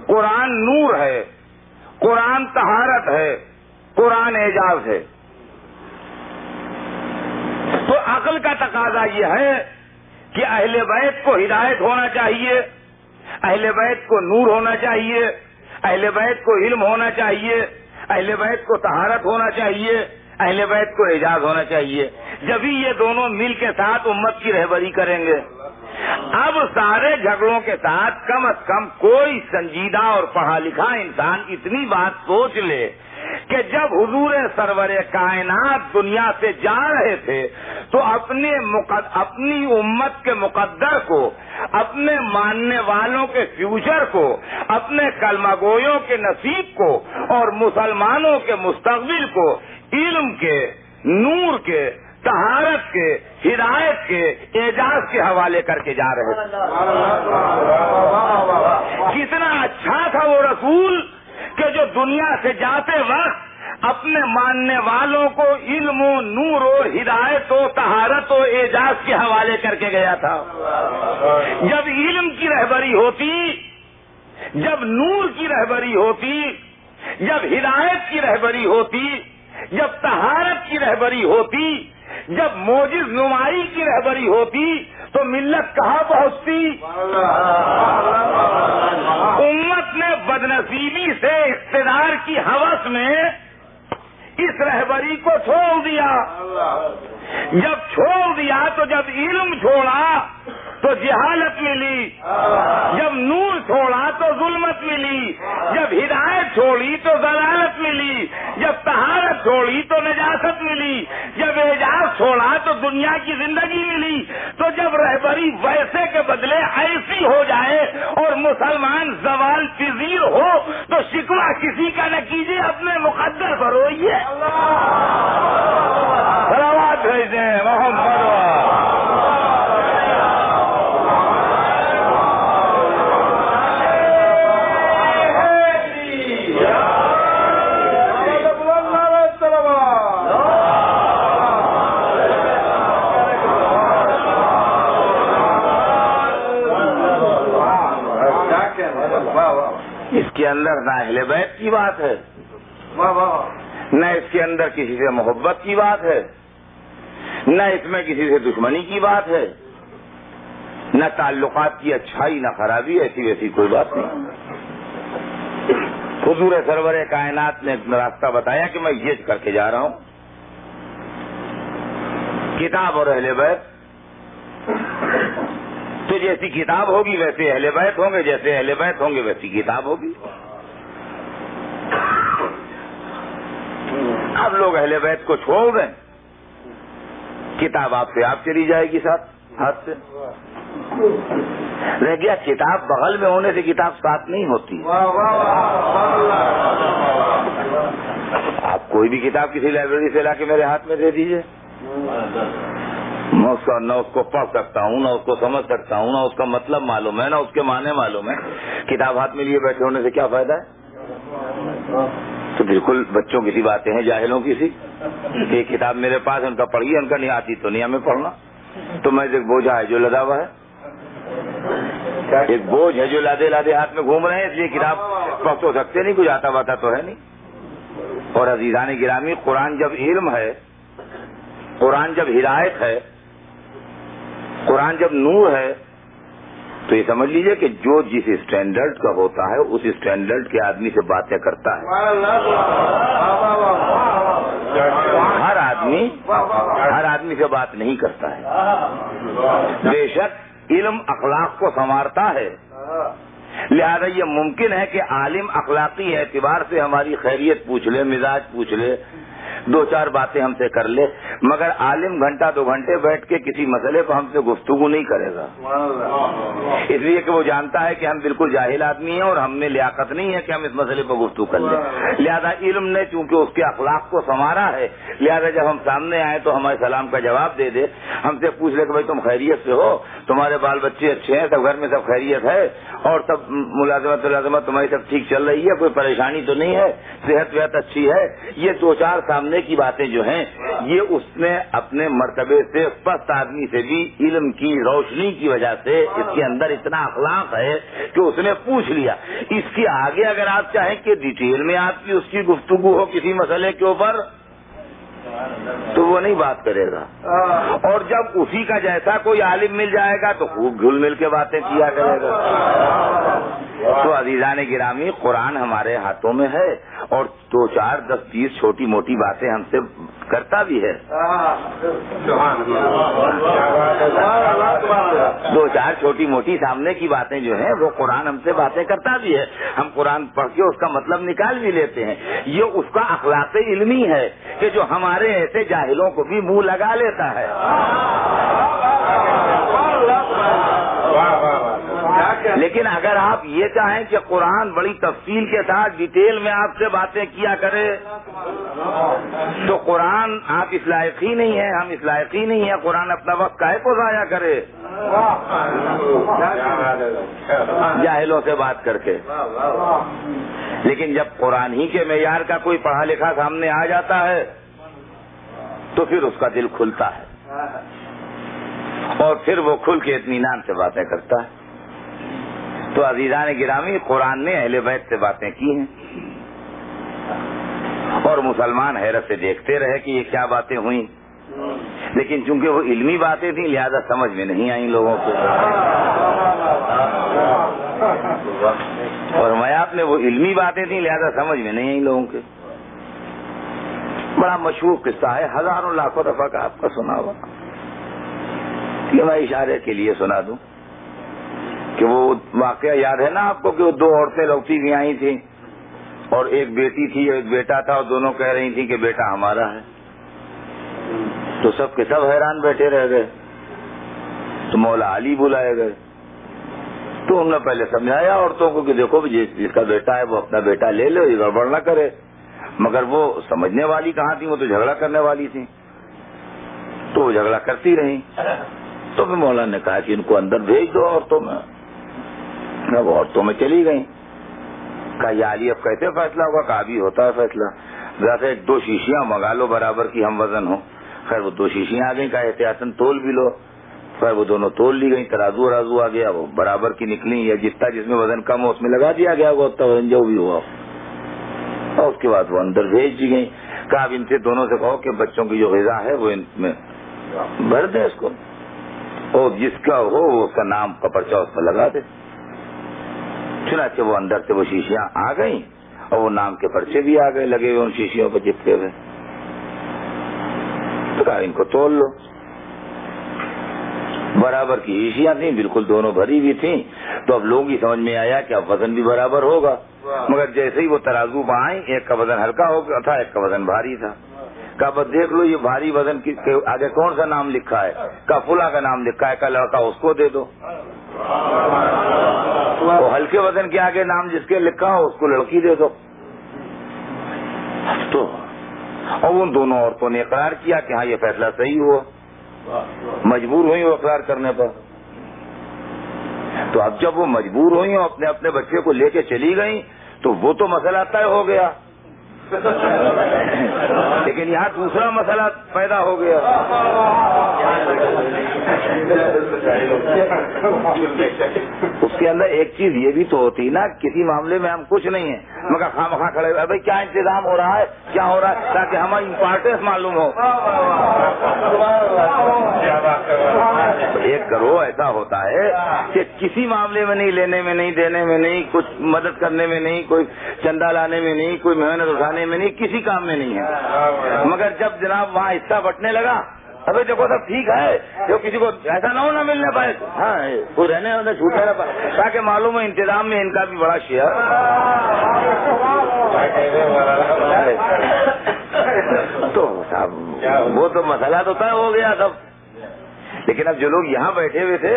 Speaker 1: قرآن نور ہے, قرآن طہارت ہے, قرآن اعجاز ہے. تو عقل کا تقاضا یہ ہے کہ اہل بیت کو ہدایت ہونا چاہیے, اہل بیت کو نور ہونا چاہیے, اہل بیت کو علم ہونا چاہیے, اہل بیت کو طہارت ہونا چاہیے, اہل بیت کو اعجاز ہونا چاہیے. جبھی یہ دونوں مل کے ساتھ امت کی رہبری کریں گے. اب سارے جھگڑوں کے ساتھ کم از کم کوئی سنجیدہ اور پڑھا لکھا انسان اتنی بات سوچ لے کہ جب حضور سرور کائنات دنیا سے جا رہے تھے تو اپنی امت کے مقدر کو, اپنے ماننے والوں کے فیوچر کو, اپنے کلمہ گویوں کے نصیب کو اور مسلمانوں کے مستقبل کو علم کے, نور کے, طہارت کے, ہدایت کے, اعجاز کے حوالے کر کے جا رہے تھے. کتنا اچھا تھا وہ رسول کہ جو دنیا سے جاتے وقت اپنے ماننے والوں کو علم و نور و ہدایت و طہارت و اعجاز کے حوالے کر کے گیا تھا. جب علم کی رہبری ہوتی, جب نور کی رہبری ہوتی, جب ہدایت کی رہبری ہوتی, جب طہارت کی رہبری ہوتی، جب معجز نمائی کی رہبری ہوتی تو ملت کہاں پہنچتی؟ امت نے بدنصیبی سے اقتدار کی ہوس میں اس رہبری کو چھوڑ دیا. جب چھوڑ دیا تو جب علم چھوڑا تو جہالت ملی، جب نور چھوڑا تو ظلمت ملی، جب ہدایت چھوڑی تو ضلالت ملی، جب طہارت چھوڑی تو نجاست ملی، جب اعجاز چھوڑا تو دنیا کی زندگی ملی. تو جب رہبری ویسے کے بدلے ایسی ہو جائے اور مسلمان زوال پذیر ہو تو شکوہ کسی کا نہ کیجیے، اپنے مقدر پر روئیے. صلوات بھیجیں محمد. اس کے اندر نہ اہل بیت کی بات ہے، نہ اس کے اندر کسی سے محبت کی بات ہے، نہ اس میں کسی سے دشمنی کی بات ہے، نہ تعلقات کی اچھائی نہ خرابی، ایسی ویسی کوئی بات نہیں. حضور سرور کائنات نے ایک راستہ بتایا کہ میں یہ کر کے جا رہا ہوں. کتاب اور اہل بیت، تو جیسی کتاب ہوگی ویسے اہل بیت ہوں گے، جیسے اہل بیت ہوں گے ویسی کتاب ہوگی. اب لوگ اہل بیت کو چھوڑ دیں، کتاب آپ سے آپ چلی جائے گی ساتھ ہاتھ سے. رہ گیا کتاب بغل میں ہونے سے کتاب ساتھ نہیں ہوتی. آپ کوئی بھی کتاب کسی لائبریری سے لا کے میرے ہاتھ میں دے دیجئے، میں نہ اس کو پڑھ سکتا ہوں، نہ اس کو سمجھ سکتا ہوں، نہ اس کا مطلب معلوم ہے، نہ اس کے معنی معلوم ہے. کتاب ہاتھ میں لیے بیٹھے ہونے سے کیا فائدہ ہے؟ تو بالکل بچوں کی سی باتیں ہیں، جاہلوں کی سی. ایک کتاب میرے پاس ان کا پڑھیے، ان کا نہیں آتی تو نہیں ہمیں پڑھنا. تو میں ایک بوجھا ہے جو لدا ہوا ہے، ایک بوجھ ہے جو لادے لادے ہاتھ میں گھوم رہے ہیں، اس لیے کتاب پڑھ تو سکتے نہیں، کچھ آتا واتا تو ہے نہیں. اور عزیزان گرامی، قرآن جب علم ہے، قرآن جب ہدایت ہے، قرآن جب نور ہے، تو یہ سمجھ لیجئے کہ جو جس اسٹینڈرڈ کا ہوتا ہے اس اسٹینڈرڈ کے آدمی سے باتیں کرتا ہے. ہر آدمی سے بات نہیں کرتا ہے. بے شک علم اخلاق کو سنوارتا ہے، لہذا یہ ممکن ہے کہ عالم اخلاقی اعتبار سے ہماری خیریت پوچھ لے، مزاج پوچھ لے، دو چار باتیں ہم سے کر لے، مگر عالم گھنٹہ دو گھنٹے بیٹھ کے کسی مسئلے پر ہم سے گفتگو نہیں کرے گا. اس لیے کہ وہ جانتا ہے کہ ہم بالکل جاہل آدمی ہیں اور ہم میں لیاقت نہیں ہے کہ ہم اس مسئلے پر گفتگو کر لیں. لہذا علم نے چونکہ اس کے اخلاق کو سنوارا ہے، لہذا جب ہم سامنے آئے تو ہمارے سلام کا جواب دے دے، ہم سے پوچھ لے کہ بھائی تم خیریت سے ہو، تمہارے بال بچے اچھے ہیں، سب گھر میں سب خیریت ہے، اور سب ملازمت تمہاری سب ٹھیک چل رہی ہے، کوئی پریشانی تو نہیں ہے، صحت وحت اچھی ہے. یہ دو چار سامنے کی باتیں جو ہیں، یہ اس نے اپنے مرتبے سے پست آدمی سے بھی علم کی روشنی کی وجہ سے اس کے اندر اتنا اخلاق ہے کہ اس نے پوچھ لیا. اس کے آگے اگر آپ چاہیں کہ ڈیٹیل میں آپ کی اس کی گفتگو ہو کسی مسئلے کے اوپر تو وہ نہیں بات کرے گا. اور جب اسی کا جیسا کوئی عالم مل جائے گا تو خوب گھل مل کے باتیں کیا کرے گا. تو عزیزان گرامی، قرآن ہمارے ہاتھوں میں ہے اور 2 4 10 20 چھوٹی موٹی باتیں ہم سے کرتا بھی ہے. 2 4 چھوٹی موٹی سامنے کی باتیں جو ہیں وہ قرآن ہم سے باتیں کرتا بھی ہے. ہم قرآن پڑھ کے اس کا مطلب نکال بھی لیتے ہیں. یہ اس کا اخلاق علمی ہے کہ جو ہمارے ایسے جاہلوں کو بھی منہ لگا لیتا ہے. لیکن اگر آپ یہ چاہیں کہ قرآن بڑی تفصیل کے ساتھ ڈیٹیل میں آپ سے باتیں کیا کرے تو قرآن آپ اس لائق ہی نہیں ہیں، ہم اس لائق ہی نہیں ہیں. قرآن اپنا وقت کاہے کو ضائع کرے جاہلوں سے بات کر کے. لیکن جب قرآن ہی کے معیار کا کوئی پڑھا لکھا سامنے آ جاتا ہے تو پھر اس کا دل کھلتا ہے اور پھر وہ کھل کے اطمینان سے باتیں کرتا ہے. تو عزیزان گرامی، قرآن نے اہل بیت سے باتیں کی ہیں اور مسلمان حیرت سے دیکھتے رہے کہ یہ کیا باتیں ہوئیں، لیکن چونکہ وہ علمی باتیں تھیں لہذا سمجھ میں نہیں آئیں لوگوں کو. اور میات میں وہ علمی باتیں تھیں لہذا سمجھ میں نہیں آئیں لوگوں کے. بڑا مشہور قصہ ہے، ہزاروں لاکھوں دفعہ کا آپ کا سنا ہوا، یہ میں اشارے کے لیے سنا دوں کہ وہ واقعہ یاد ہے نا آپ کو کہ وہ دو عورتیں لوٹی ہوئی آئی تھیں اور ایک بیٹی تھی ایک بیٹا تھا اور دونوں کہہ رہی تھیں کہ بیٹا ہمارا ہے. تو سب کے سب حیران بیٹھے رہ گئے. تو مولا علی بلائے گئے تو انہوں نے پہلے سمجھایا عورتوں کو کہ دیکھو جس کا بیٹا ہے وہ اپنا بیٹا لے لو، یہ گڑبڑ نہ کرے. مگر وہ سمجھنے والی کہاں تھی، وہ تو جھگڑا کرنے والی تھی. تو وہ جھگڑا کرتی رہی. تو پھر مولا نے کہا کہ ان کو اندر بھیج دو عورتوں میں. وہ عورتوں میں چلی گئیں. کہا یا علی اب کیسے فیصلہ ہوگا؟ کہا بھی ہوتا ہے فیصلہ، ذرا ایک دو شیشیاں منگا لو برابر کی ہم وزن ہو. خیر وہ دو شیشیاں آ گئیں. کہا احتیاطاً تول بھی لو. خیر وہ دونوں تول لی گئیں. ترازو آ گیا، وہ برابر کی نکلی، یا جتنا جس میں وزن کم ہو اس میں لگا دیا گیا وہ اتنا وزن جو بھی ہوا. اور اس کے بعد وہ اندر بھیج دی گئی. کہا اب ان سے دونوں سے کہو کہ بچوں کی جو غذا ہے وہ ان میں بھر دیں اس کو، اور جس کا ہو اس کا نام کا پرچہ اس میں لگا دے. چنانچہ وہ اندر سے وہ شیشیاں آ گئیں اور وہ نام کے پرچے بھی آ گئے لگے ہوئے ان شیشیوں پہ چپکے ہوئے. تو کہا ان کو تول لو. برابر کی شیشیاں تھیں، بالکل دونوں بھری ہوئی تھیں. تو اب لوگوں کی سمجھ میں آیا کہ اب وزن بھی برابر ہوگا. مگر جیسے ہی وہ ترازو پہ آئیں ایک کا وزن ہلکا ہو گیا تھا، ایک کا وزن بھاری تھا. کہا بس دیکھ لو یہ بھاری وزن کے آگے کون سا نام لکھا ہے؟ کہا فلاں کا نام لکھا ہے. کا لڑکا اس کو دے دو. وہ ہلکے وزن کے آگے نام جس کے لکھا ہو اس کو لڑکی دے دو. تو اور ان دونوں عورتوں نے اقرار کیا کہ ہاں یہ فیصلہ صحیح ہوا. مجبور ہوئی وہ اقرار کرنے پر. تو اب جب وہ مجبور ہوئی اور اپنے اپنے بچے کو لے کے چلی گئیں تو وہ تو مسئلہ طے ہو گیا. لیکن یہاں دوسرا مسئلہ پیدا ہو گیا. اس کے اندر ایک چیز یہ بھی تو ہوتی نا، کسی معاملے میں ہم کچھ نہیں ہیں مگر خواہ کھڑے ہوئے بھائی کیا انتظام ہو رہا ہے، کیا ہو رہا ہے، تاکہ ہماری امپارٹینس معلوم ہو. ایک گروہ ایسا ہوتا ہے کہ کسی معاملے میں نہیں، لینے میں نہیں، دینے میں نہیں، کچھ مدد کرنے میں نہیں، کوئی چندہ لانے میں نہیں، کوئی محنت اٹھانے میں نہیں، کسی کام میں نہیں ہے. مگر جب جناب وہاں حصہ بٹنے لگا، ابھی دیکھو سب ٹھیک ہے، جو کسی کو ایسا نہ ہو نہ ملنے پائے، ہاں کوئی رہنے ہونے چھوٹے نہ پائے، تاکہ معلوم ہے انتظام میں ان کا بھی بڑا شیئر. تو وہ تو مسئلہ تو طے ہو گیا سب. لیکن اب جو لوگ یہاں بیٹھے ہوئے تھے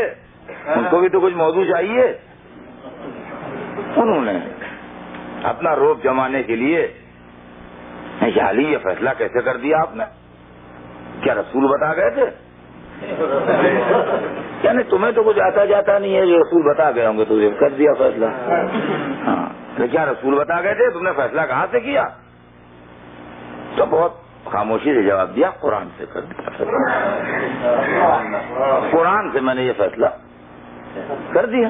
Speaker 1: ان کو بھی تو کچھ موضوع چاہیے. انہوں نے اپنا روب جمانے کے لیے علی یہ فیصلہ کیسے کر دیا آپ نے؟ کیا رسول بتا گئے تھے؟ یعنی تمہیں تو کچھ آتا جاتا نہیں ہے، جو رسول بتا گئے ہوں گے تو یہ کر دیا فیصلہ. ہاں کیا رسول بتا گئے تھے؟ تم نے فیصلہ کہاں سے کیا؟ تو بہت خاموشی سے جواب دیا قرآن سے کر دیا. قرآن سے میں نے یہ فیصلہ کر دیا.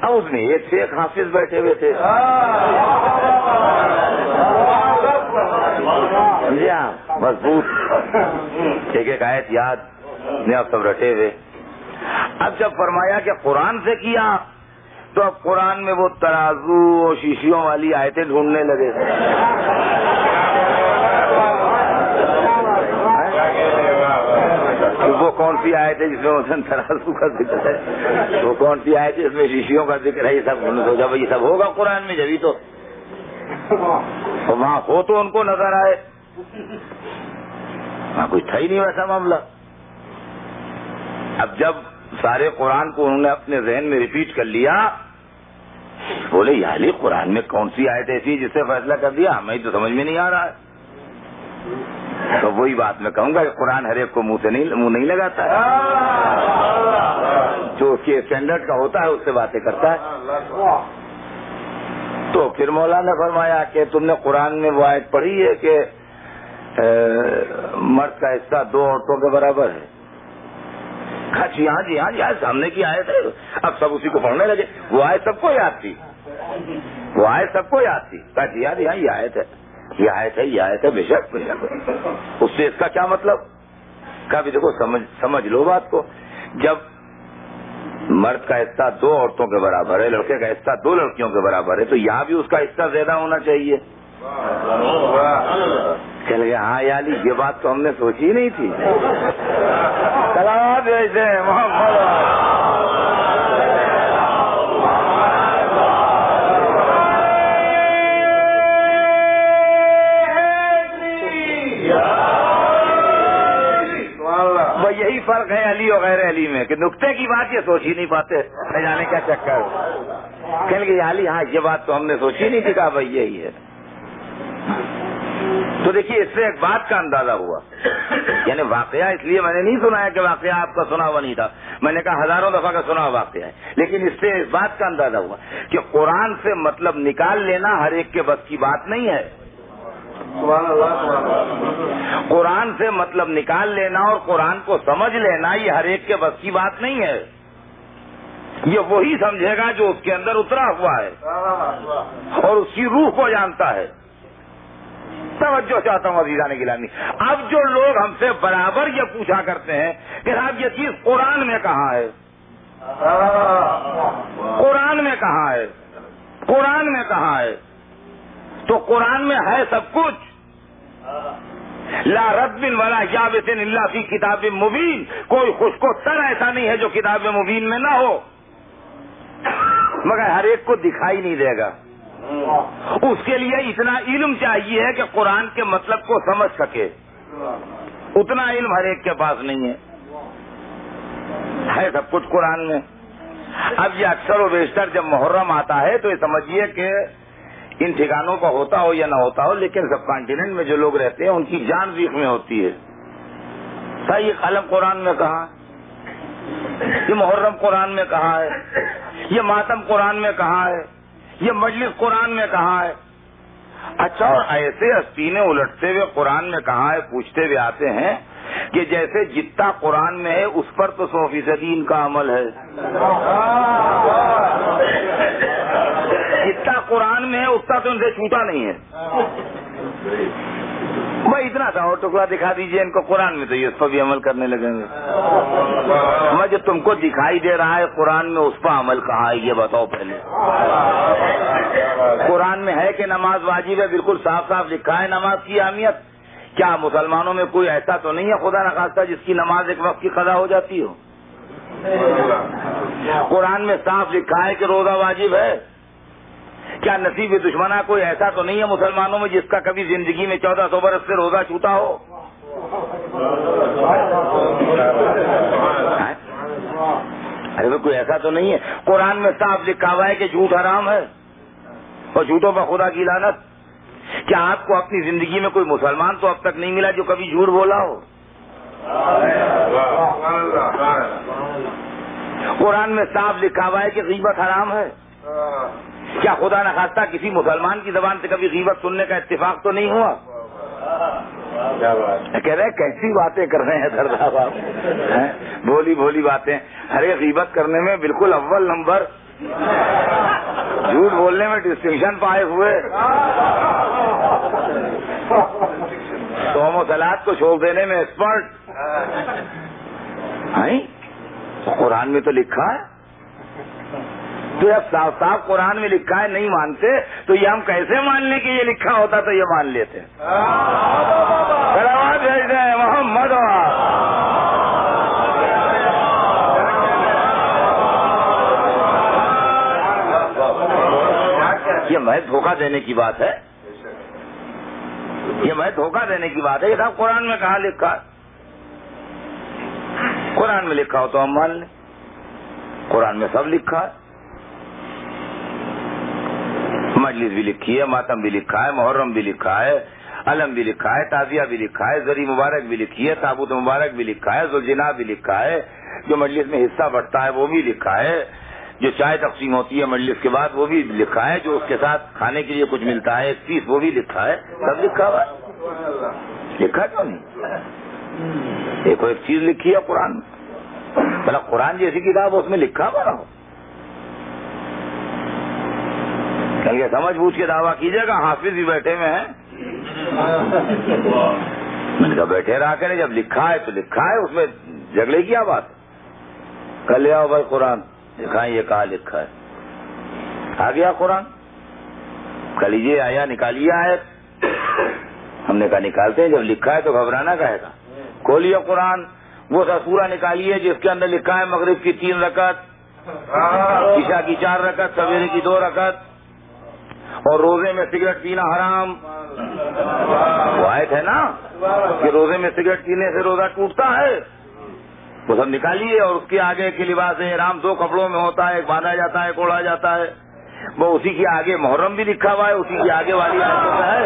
Speaker 1: اب اس میں ایک سے ایک حافظ بیٹھے ہوئے تھے. مضبوط ایک ایک آیت یاد نے اب سب رٹے ہوئے. اب جب فرمایا کہ قرآن سے کیا تو اب قرآن میں وہ ترازو اور شیشیوں والی آیتیں ڈھونڈنے لگے. وہ کون سی آیت ہے جس میں وزن ترازو کا ذکر ہے، وہ کون سی آیت ہے جس میں شیشیوں کا ذکر ہے، یہ سب سوچا بھائی یہ سب ہوگا قرآن میں جبھی تو وہاں ہو تو ان کو نظر آئے. وہاں کچھ تھا ہی نہیں ویسا معاملہ. اب جب سارے قرآن کو انہوں نے اپنے ذہن میں ریپیٹ کر لیا، بولے یا علی قرآن میں کون سی آیت ایسی جس سے فیصلہ کر دیا، ہمیں تو سمجھ میں نہیں آ رہا ہے. تو وہی بات میں کہوں گا کہ قرآن ہر ایک کو منہ نہیں لگاتا ہے، جو اس کے اسٹینڈرڈ کا ہوتا ہے اس سے باتیں کرتا ہے. تو پھر مولا نے فرمایا کہ تم نے قرآن میں وہ آیت پڑھی ہے کہ مرد کا حصہ دو عورتوں کے برابر ہے؟ جی ہاں جی ہاں جی آج سامنے کی آیت ہے. اب سب اسی کو پڑھنے لگے. وہ آیت سب کو یاد تھی، وہ آیت سب کو یاد تھی. کہا جی ہاں یہ آیت ہے. یہ آیت ہے بے شک اس سے اس کا کیا مطلب؟ کہا بھی دیکھو سمجھ لو بات کو. جب مرد کا حصہ 2 عورتوں کے برابر ہے, لڑکے کا حصہ 2 لڑکیوں کے برابر ہے, تو یہاں بھی اس کا حصہ زیادہ ہونا چاہیے. چل گیا ہاں یا علی, یہ بات تو ہم نے سوچی نہیں تھی. سلام بھیجتے ہیں محمد. یہی فرق ہے علی اور غیر علی میں کہ نقطے کی بات یہ سوچ ہی نہیں پاتے, جانے کیا چکر. کہنے لگے علی ہاں یہ بات تو ہم نے سوچی نہیں تھی. کہا بھائی یہی ہے. تو دیکھیے اس سے ایک بات کا اندازہ ہوا, یعنی واقعہ اس لیے میں نے نہیں سنا ہے کہ واقعہ آپ کا سنا ہوا نہیں تھا, میں نے کہا ہزاروں دفعہ کا سنا ہوا واقعہ ہے, لیکن اس سے اس بات کا اندازہ ہوا کہ قرآن سے مطلب نکال لینا ہر ایک کے بس کی بات نہیں ہے. قرآن سے مطلب نکال لینا اور قرآن کو سمجھ لینا یہ ہر ایک کے بس کی بات نہیں ہے. یہ وہی سمجھے گا جو اس کے اندر اترا ہوا ہے اور اس کی روح کو جانتا ہے. توجہ چاہتا ہوں عزیزان گرامی. اب جو لوگ ہم سے برابر یہ پوچھا کرتے ہیں کہ صاحب یہ چیز قرآن میں کہاں ہے, قرآن میں کہاں ہے, قرآن میں کہاں ہے, تو قرآن میں ہے سب کچھ. لا رد ولا یابس الا فی کتاب مبین, کوئی خشک و تر ایسا نہیں ہے جو کتاب مبین میں نہ ہو, مگر ہر ایک کو دکھائی نہیں دے گا. اس کے لیے اتنا علم چاہیے ہے کہ قرآن کے مطلب کو سمجھ سکے, اتنا علم ہر ایک کے پاس نہیں ہے. ہے سب کچھ قرآن میں. اب یہ اکثر و بیشتر جب محرم آتا ہے تو یہ سمجھیے کہ ان ٹھکانوں کا ہوتا ہو یا نہ ہوتا ہو, لیکن سب کانٹیننٹ میں جو لوگ رہتے ہیں ان کی جان ریخ میں ہوتی ہے. یہ قلم قرآن میں کہاں, یہ محرم قرآن میں کہاں ہے, یہ ماتم قرآن میں کہاں ہے, یہ مجلس قرآن میں کہاں ہے. اچھا, اور ایسے اسپینے الٹتے ہوئے قرآن میں کہاں ہے پوچھتے ہوئے آتے ہیں کہ جیسے جتنا قرآن میں ہے اس پر تو 100% ان کا عمل ہے. جتنا قرآن میں ہے اس کا تو ان سے چھوٹا نہیں ہے. بھائی اتنا تھا اور ٹکڑا دکھا دیجئے ان کو قرآن میں, تو یہ اس پر بھی عمل کرنے لگیں گے. میں جو تم کو دکھائی دے رہا ہے قرآن میں اس پر عمل کہاں ہے یہ بتاؤ پہلے. قرآن میں ہے کہ نماز واجب ہے, بالکل صاف صاف لکھا ہے نماز کی اہمیت. کیا مسلمانوں میں کوئی ایسا تو نہیں ہے خدا نخواستہ جس کی نماز ایک وقت کی قضا ہو جاتی ہو؟ قرآن میں صاف لکھا ہے کہ روزہ واجب ہے. کیا نصیب دشمنہ کوئی ایسا تو نہیں ہے مسلمانوں میں جس کا کبھی زندگی میں 1400 برس سے روزہ چھوٹا ہو؟ ارے کوئی ایسا تو نہیں ہے. قرآن میں صاف لکھا ہوا ہے کہ جھوٹ حرام ہے اور جھوٹوں پر خدا کی لعنت. کیا آپ کو اپنی زندگی میں کوئی مسلمان تو اب تک نہیں ملا جو کبھی جھوٹ بولا ہو؟ قرآن میں صاف لکھا ہوا ہے کہ غیبت حرام ہے. کیا خدا نخواستہ کسی مسلمان کی زبان سے کبھی غیبت سننے کا اتفاق تو نہیں ہوا؟ کہہ رہے ہیں کیسی باتیں کر رہے ہیں سردار صاحب, بولی بولی باتیں. ارے غیبت کرنے میں بالکل اول نمبر, جھوٹ بولنے میں ڈسٹنکشن پائے ہوئے, توہم و صلات کو چھوڑ دینے میں ایکسپرٹ. قرآن میں تو لکھا ہے. تو اب صاف صاف قرآن میں لکھا ہے نہیں مانتے تو یہ ہم کیسے مان لیں کہ یہ لکھا ہوتا تو یہ مان لیتے. سلامات بھیج دیں محمد. یہ میں دھوکہ دینے کی بات ہے, یہ میں دھوکہ دینے کی بات ہے. یہ صاحب قرآن میں کہاں لکھا ہے؟ قرآن میں لکھا ہو تو ہم مان لیں. قرآن میں سب لکھا ہے. مجلس بھی لکھی ہے, ماتم بھی لکھا ہے, محرم بھی لکھا ہے, علم بھی لکھا ہے, تعزیہ بھی لکھا ہے, زری مبارک بھی لکھی ہے, تابوت مبارک بھی لکھا ہے, ذوالجناح بھی لکھا ہے, جو مجلس میں حصہ بڑھتا ہے وہ بھی لکھا ہے, جو چائے تقسیم ہوتی ہے مجلس کے بعد وہ بھی لکھا ہے, جو اس کے ساتھ کھانے کے لیے کچھ ملتا ہے 1 پیس وہ بھی لکھا ہے. سب لکھا ہوا ہے. لکھا کیوں نہیں؟ ایک چیز لکھی ہے قرآن میں. بھلا قرآن جیسی کتاب اس میں لکھا ہوا ہو. سمجھ بوجھ کے دعویٰ کیجیے گا, حافظ بھی بیٹھے ہوئے ہیں میں نے کہا بیٹھے رہا کرے، جب لکھا ہے تو لکھا ہے، اس میں جھگڑے کی کیا بات؟ کل لے آؤ بھائی قرآن، دکھائیں یہ کہاں لکھا ہے۔ آ گیا قرآن، کل یہ آیا نکالیے آیت، ہم نے کہا نکالتے ہیں، جب لکھا ہے تو گھبرانا کہے گا۔ کھولیے قرآن، وہ سا سورہ نکالیے جس کے اندر لکھا ہے مغرب کی 3 رکعت، عشاء کی 4 رکعت، سویرے کی 2 رکعت، اور روزے میں سگریٹ پینا حرام۔ وہ آیت ہے نا کہ روزے میں سگریٹ پینے سے روزہ ٹوٹتا ہے، وہ سب نکالیے، اور اس کے آگے کے لباس احرام 2 کپڑوں میں ہوتا ہے، ایک باندھا جاتا ہے، ایک اوڑھا جاتا ہے، وہ اسی کے آگے محرم بھی لکھا ہوا ہے، اسی کے آگے والی آیتوں میں ہے۔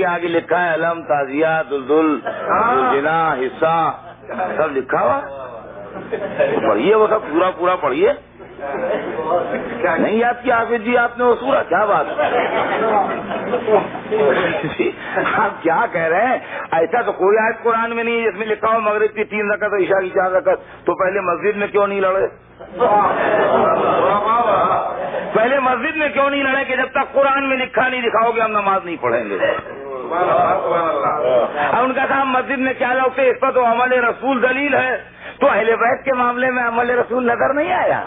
Speaker 1: آگے لکھا ہے علم، تازیہ، دلدل، جنا، حصہ، سب لکھا ہوا۔ پڑھیے وہ سب پورا پڑھیے۔ نہیں یاد کیا حافظ جی آپ نے وہ سورہ؟ کیا بات آپ کیا کہہ رہے ہیں؟ ایسا تو کوئی آیت قرآن میں نہیں ہے جس میں لکھا ہو مغرب کی 3 رکعت اور عشاء کی 4 رکعت، تو پہلے مسجد میں کیوں نہیں لڑے؟ پہلے مسجد میں کیوں نہیں لڑے کہ جب تک قرآن میں لکھا نہیں دکھاؤ گے ہم نماز نہیں پڑھیں گے؟ اب ان کا تھا مسجد میں کیا لوگتے، اس پر تو عمل رسول دلیل ہے، تو اہل بیت کے معاملے میں عمل رسول نظر نہیں آیا۔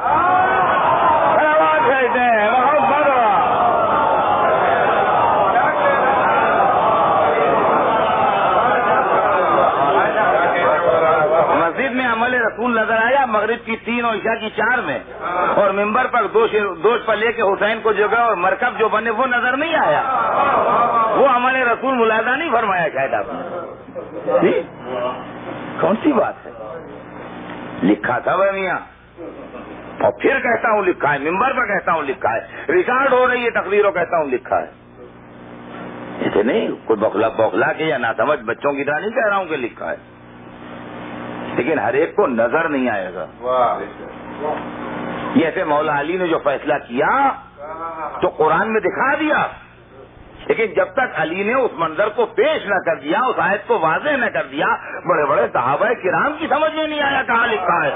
Speaker 1: مسجد میں عمل رسول نظر آیا مغرب کی 3 اور عشاء کی 4 میں، اور ممبر پر دوش پر لے کے حسین کو جگہ اور مرکب جو بنے وہ نظر نہیں آیا۔ وہ عمل رسول ملاحظہ نہیں فرمایا شاید آپ نے؟ کون سی بات ہے؟ لکھا تھا بھائی میاں، اور پھر کہتا ہوں لکھا ہے، ممبر پر کہتا ہوں لکھا ہے، ریکارڈ ہو رہی ہے تقریروں کہتا ہوں لکھا ہے۔ ایسے نہیں کوئی بوکھلا کے یا ناسمجھ بچوں کی طرح نہیں کہہ رہا ہوں کہ لکھا ہے، لیکن ہر ایک کو نظر نہیں آئے گا۔ جیسے مولا علی نے جو فیصلہ کیا تو قرآن میں دکھا دیا، لیکن جب تک علی نے اس منظر کو پیش نہ کر دیا، اس آیت کو واضح نہ کر دیا، بڑے بڑے صحابہ کرام کی سمجھ میں نہیں آیا کہاں لکھا ہے۔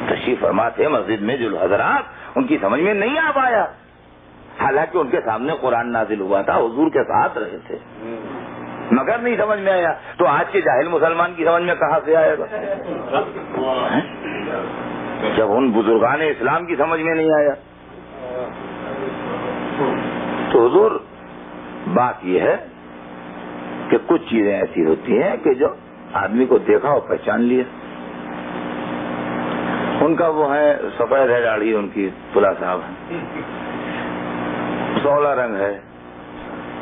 Speaker 1: تشریف فرما تھے مسجد میں جو حضرات، ان کی سمجھ میں نہیں آ پایا، حالانکہ ان کے سامنے قرآن نازل ہوا تھا، حضور کے ساتھ رہے تھے، مگر نہیں سمجھ میں آیا۔ تو آج کے جاہل مسلمان کی سمجھ میں کہاں سے آئے گا جب ان بزرگان اسلام کی سمجھ میں نہیں آیا؟ تو حضور بات یہ ہے کہ کچھ چیزیں ایسی ہوتی ہیں کہ جو آدمی کو دیکھا اور پہچان لیا۔ ان کا وہ ہے سفید ہے داڑھی ان کی، تلا صاحب ہے، سولا رنگ ہے،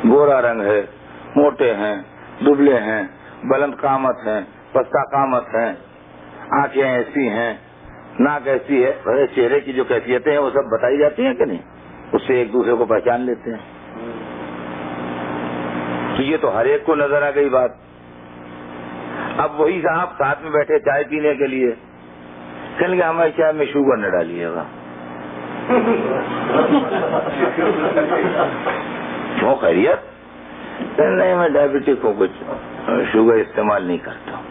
Speaker 1: گورا رنگ ہے، موٹے ہیں، دبلے ہیں، بلند قامت ہیں، پستہ قامت ہیں، آنکھیں ایسی ہیں، ناک ایسی ہے، چہرے کی جو کیفیتیں ہیں وہ سب بتائی جاتی ہیں کہ نہیں؟ اس سے ایک دوسرے کو پہچان لیتے ہیں۔ تو یہ تو ہر ایک کو نظر آ گئی بات۔ اب وہی صاحب ساتھ میں بیٹھے چائے پینے کے لیے، کہنے لگے ہماری چائے میں شوگر نہ ڈالیے گا۔ کیوں خیریت؟ نہیں میں ڈائبٹک ہوں، کچھ شوگر استعمال نہیں کرتا ہوں۔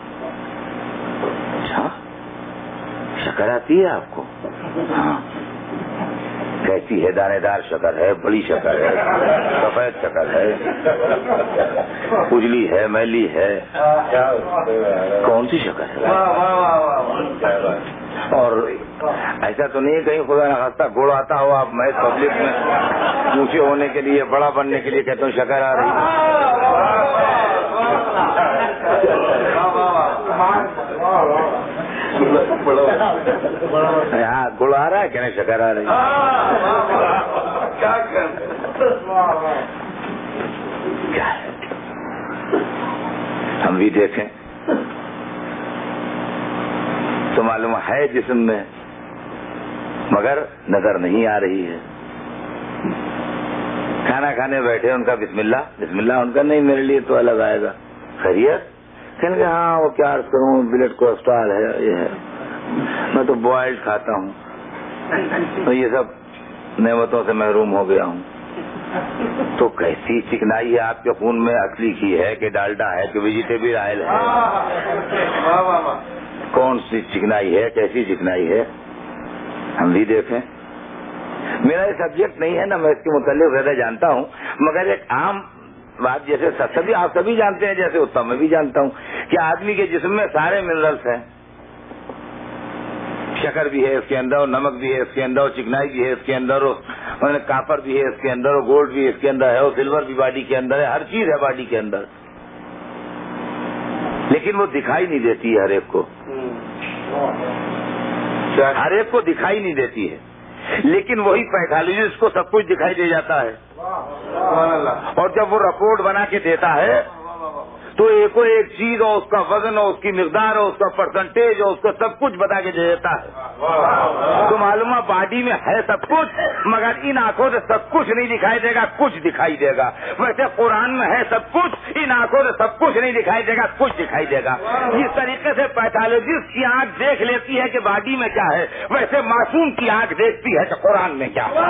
Speaker 1: اچھا شکر آتی ہے آپ کو؟ ہاں۔ کیسی ہے؟ دانے دار شکر ہے، بڑی شکر ہے، سفید شکر ہے، اجلی ہے، میلی ہے، کون سی شکر ہے؟ اور ایسا تو نہیں کہیں خدا نخواستہ گڑ آتا ہو آپ میں پبلک میں اونچے ہونے کے لیے، بڑا بننے کے لیے کہتے ہوں شکر آ رہی ہاں گڑ آ رہا ہے کہنے شکر آ رہی کیا ہے؟ ہم بھی دیکھیں تو معلوم ہے جسم میں، مگر نظر نہیں آ رہی ہے۔ کھانا کھانے بیٹھے، ان کا بسم اللہ ان کا نہیں، میرے لیے تو الگ آئے گا. خیریت؟ کہنے کہ ہاں وہ کیا عرض کروں، بلڈ کولیسٹرول ہے، یہ ہے، میں تو بوائلڈ کھاتا ہوں، تو یہ سب نعمتوں سے محروم ہو گیا ہوں. تو کیسی چکنائی ہے آپ کے خون میں، اصلی کی ہے کہ ڈالڈا ہے کہ ویجیٹیبل آئل ہے؟ کون سی چکنائی ہے، کیسی چکنائی ہے؟ ہم بھی دیکھیں. میرا یہ سبجیکٹ نہیں ہے نا، میں اس کے متعلق زیادہ جانتا ہوں، مگر ایک عام بات جیسے سبھی آپ سبھی جانتے ہیں، جیسے اتنا میں بھی جانتا ہوں کہ آدمی کے جسم میں سارے منرلس ہیں. شکر بھی ہے اس کے اندر، اور نمک بھی ہے اس کے اندر، اور چکنائی بھی ہے اس کے اندر، اور کاپر بھی ہے اس کے اندر، اور گولڈ بھی اس کے اندر ہے، اور سلور بھی باڈی کے اندر ہے، ہر چیز ہے باڈی کے اندر. لیکن وہ دکھائی نہیں دیتی ہے ہر ایک کو، ہر ایک کو دکھائی نہیں دیتی ہے. لیکن وہی پیتھالوجسٹ کو سب کچھ دکھائی دے جاتا ہے. اور جب وہ رپورٹ بنا کے دیتا ہے تو ایک ایک چیز، اور اس کا وزن، اور اس کی مقدار، اور اس کا پرسنٹیج، اور اس کا سب کچھ بتا کے دے دیتا ہے. تو معلوم ہے باڈی میں ہے سب کچھ، مگر ان آنکھوں سے سب کچھ نہیں دکھائی دے گا، کچھ دکھائی دے گا. ویسے قرآن میں ہے سب کچھ، ان آنکھوں سے سب کچھ نہیں دکھائی دے گا، کچھ دکھائی دے گا. جس طریقے سے پیتھالوجسٹ کی آنکھ دیکھ لیتی ہے کہ باڈی میں کیا ہے، ویسے معصوم کی آنکھ دیکھتی ہے کہ قرآن میں کیا ہے.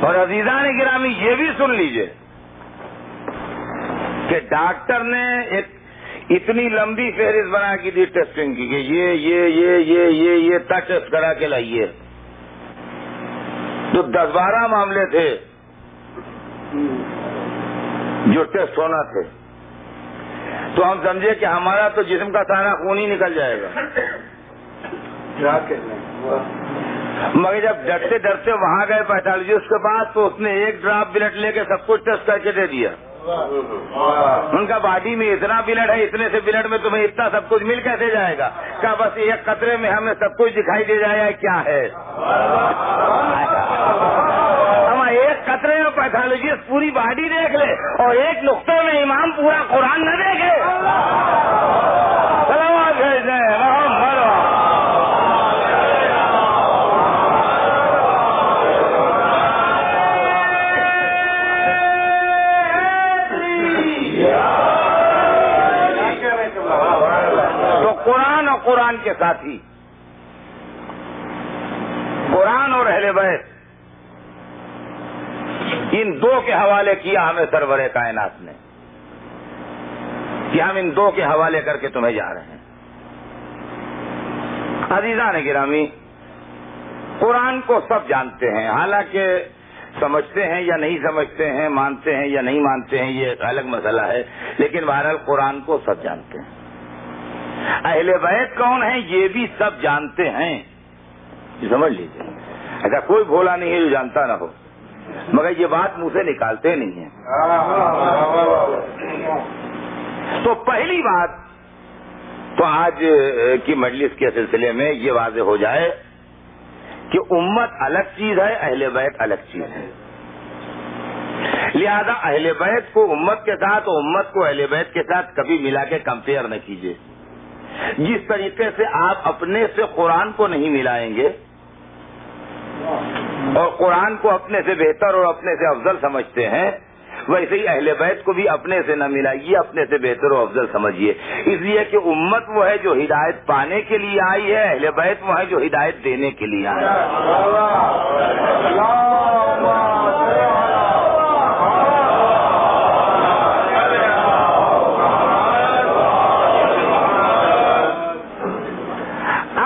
Speaker 1: اور عزیزان گرامی یہ بھی سن لیجئے کہ ڈاکٹر نے ایک اتنی لمبی فہرست بنا کی تھی ٹیسٹنگ کی کہ یہ ٹیسٹ کرا کے لائیے. تو 10-12 معاملے تھے جو ٹیسٹ ہونا تھے. تو ہم سمجھے کہ ہمارا تو جسم کا سارا خون ہی نکل جائے گا. مگر جب ڈرتے ڈرتے وہاں گئے پیتھالوجسٹ کے پاس تو اس نے ایک ڈراپ بلڈ لے کے سب کچھ ٹیسٹ کر کے دے دیا. ان کا باڈی میں اتنا بلڈ ہے، اتنے سے بلڈ میں تمہیں اتنا سب کچھ مل کیسے جائے گا؟ کہا بس ایک قطرے میں ہمیں سب کچھ دکھائی دے جائے گا کیا ہے. ہم ایک قطرے میں پیتھالوجسٹ پوری باڈی دیکھ لے اور ایک نقطے میں امام پورا قرآن نہ دیکھے. قرآن اور قرآن کے ساتھی، قرآن اور اہل بیت، ان دو کے حوالے کیا ہمیں سرور کائنات نے کہ ہم ان دو کے حوالے کر کے تمہیں جا رہے ہیں. عزیزان گرامی، قرآن کو سب جانتے ہیں، حالانکہ سمجھتے ہیں یا نہیں سمجھتے ہیں، مانتے ہیں یا نہیں مانتے ہیں، یہ ایک الگ مسئلہ ہے. لیکن بہرحال قرآن کو سب جانتے ہیں. اہل بیت کون ہیں یہ بھی سب جانتے ہیں، سمجھ لیجیے. ایسا کوئی بھولا نہیں ہے جو جانتا نہ ہو، مگر یہ بات منہ سے نکالتے نہیں ہیں. تو پہلی بات تو آج کی مجلس کے سلسلے میں یہ واضح ہو جائے کہ امت الگ چیز ہے، اہل بیت الگ چیز ہے. لہذا اہل بیت کو امت کے ساتھ اور امت کو اہل بیت کے ساتھ کبھی ملا کے کمپیئر نہ کیجیے. جس طریقے سے آپ اپنے سے قرآن کو نہیں ملائیں گے اور قرآن کو اپنے سے بہتر اور اپنے سے افضل سمجھتے ہیں، ویسے ہی اہل بیت کو بھی اپنے سے نہ ملائیے، اپنے سے بہتر و افضل سمجھیے. اس لیے کہ امت وہ ہے جو ہدایت پانے کے لیے آئی ہے، اہل بیت وہ ہے جو ہدایت دینے کے لیے آئی ہے.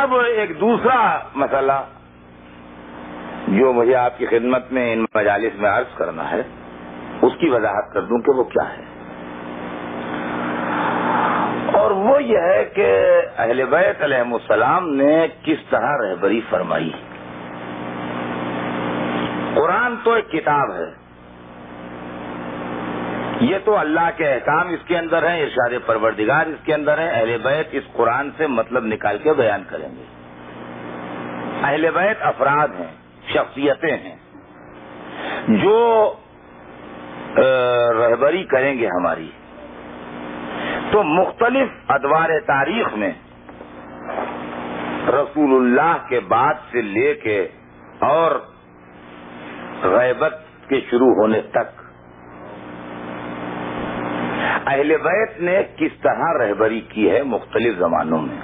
Speaker 1: اب ایک دوسرا مسئلہ جو مجھے آپ کی خدمت میں ان مجالس میں عرض کرنا ہے، اس کی وضاحت کر دوں کہ وہ کیا ہے. اور وہ یہ ہے کہ اہل بیت علیہم السلام نے کس طرح رہبری فرمائی. قرآن تو ایک کتاب ہے، یہ تو اللہ کے احکام اس کے اندر ہیں، ارشاد پروردگار اس کے اندر ہے. اہل بیت اس قرآن سے مطلب نکال کے بیان کریں گے. اہل بیت افراد ہیں، شخصیتیں ہیں. جو رہبری کریں گے ہماری، تو مختلف ادوار تاریخ میں رسول اللہ کے بعد سے لے کے اور غیبت کے شروع ہونے تک اہل بیت نے کس طرح رہبری کی ہے مختلف زمانوں میں.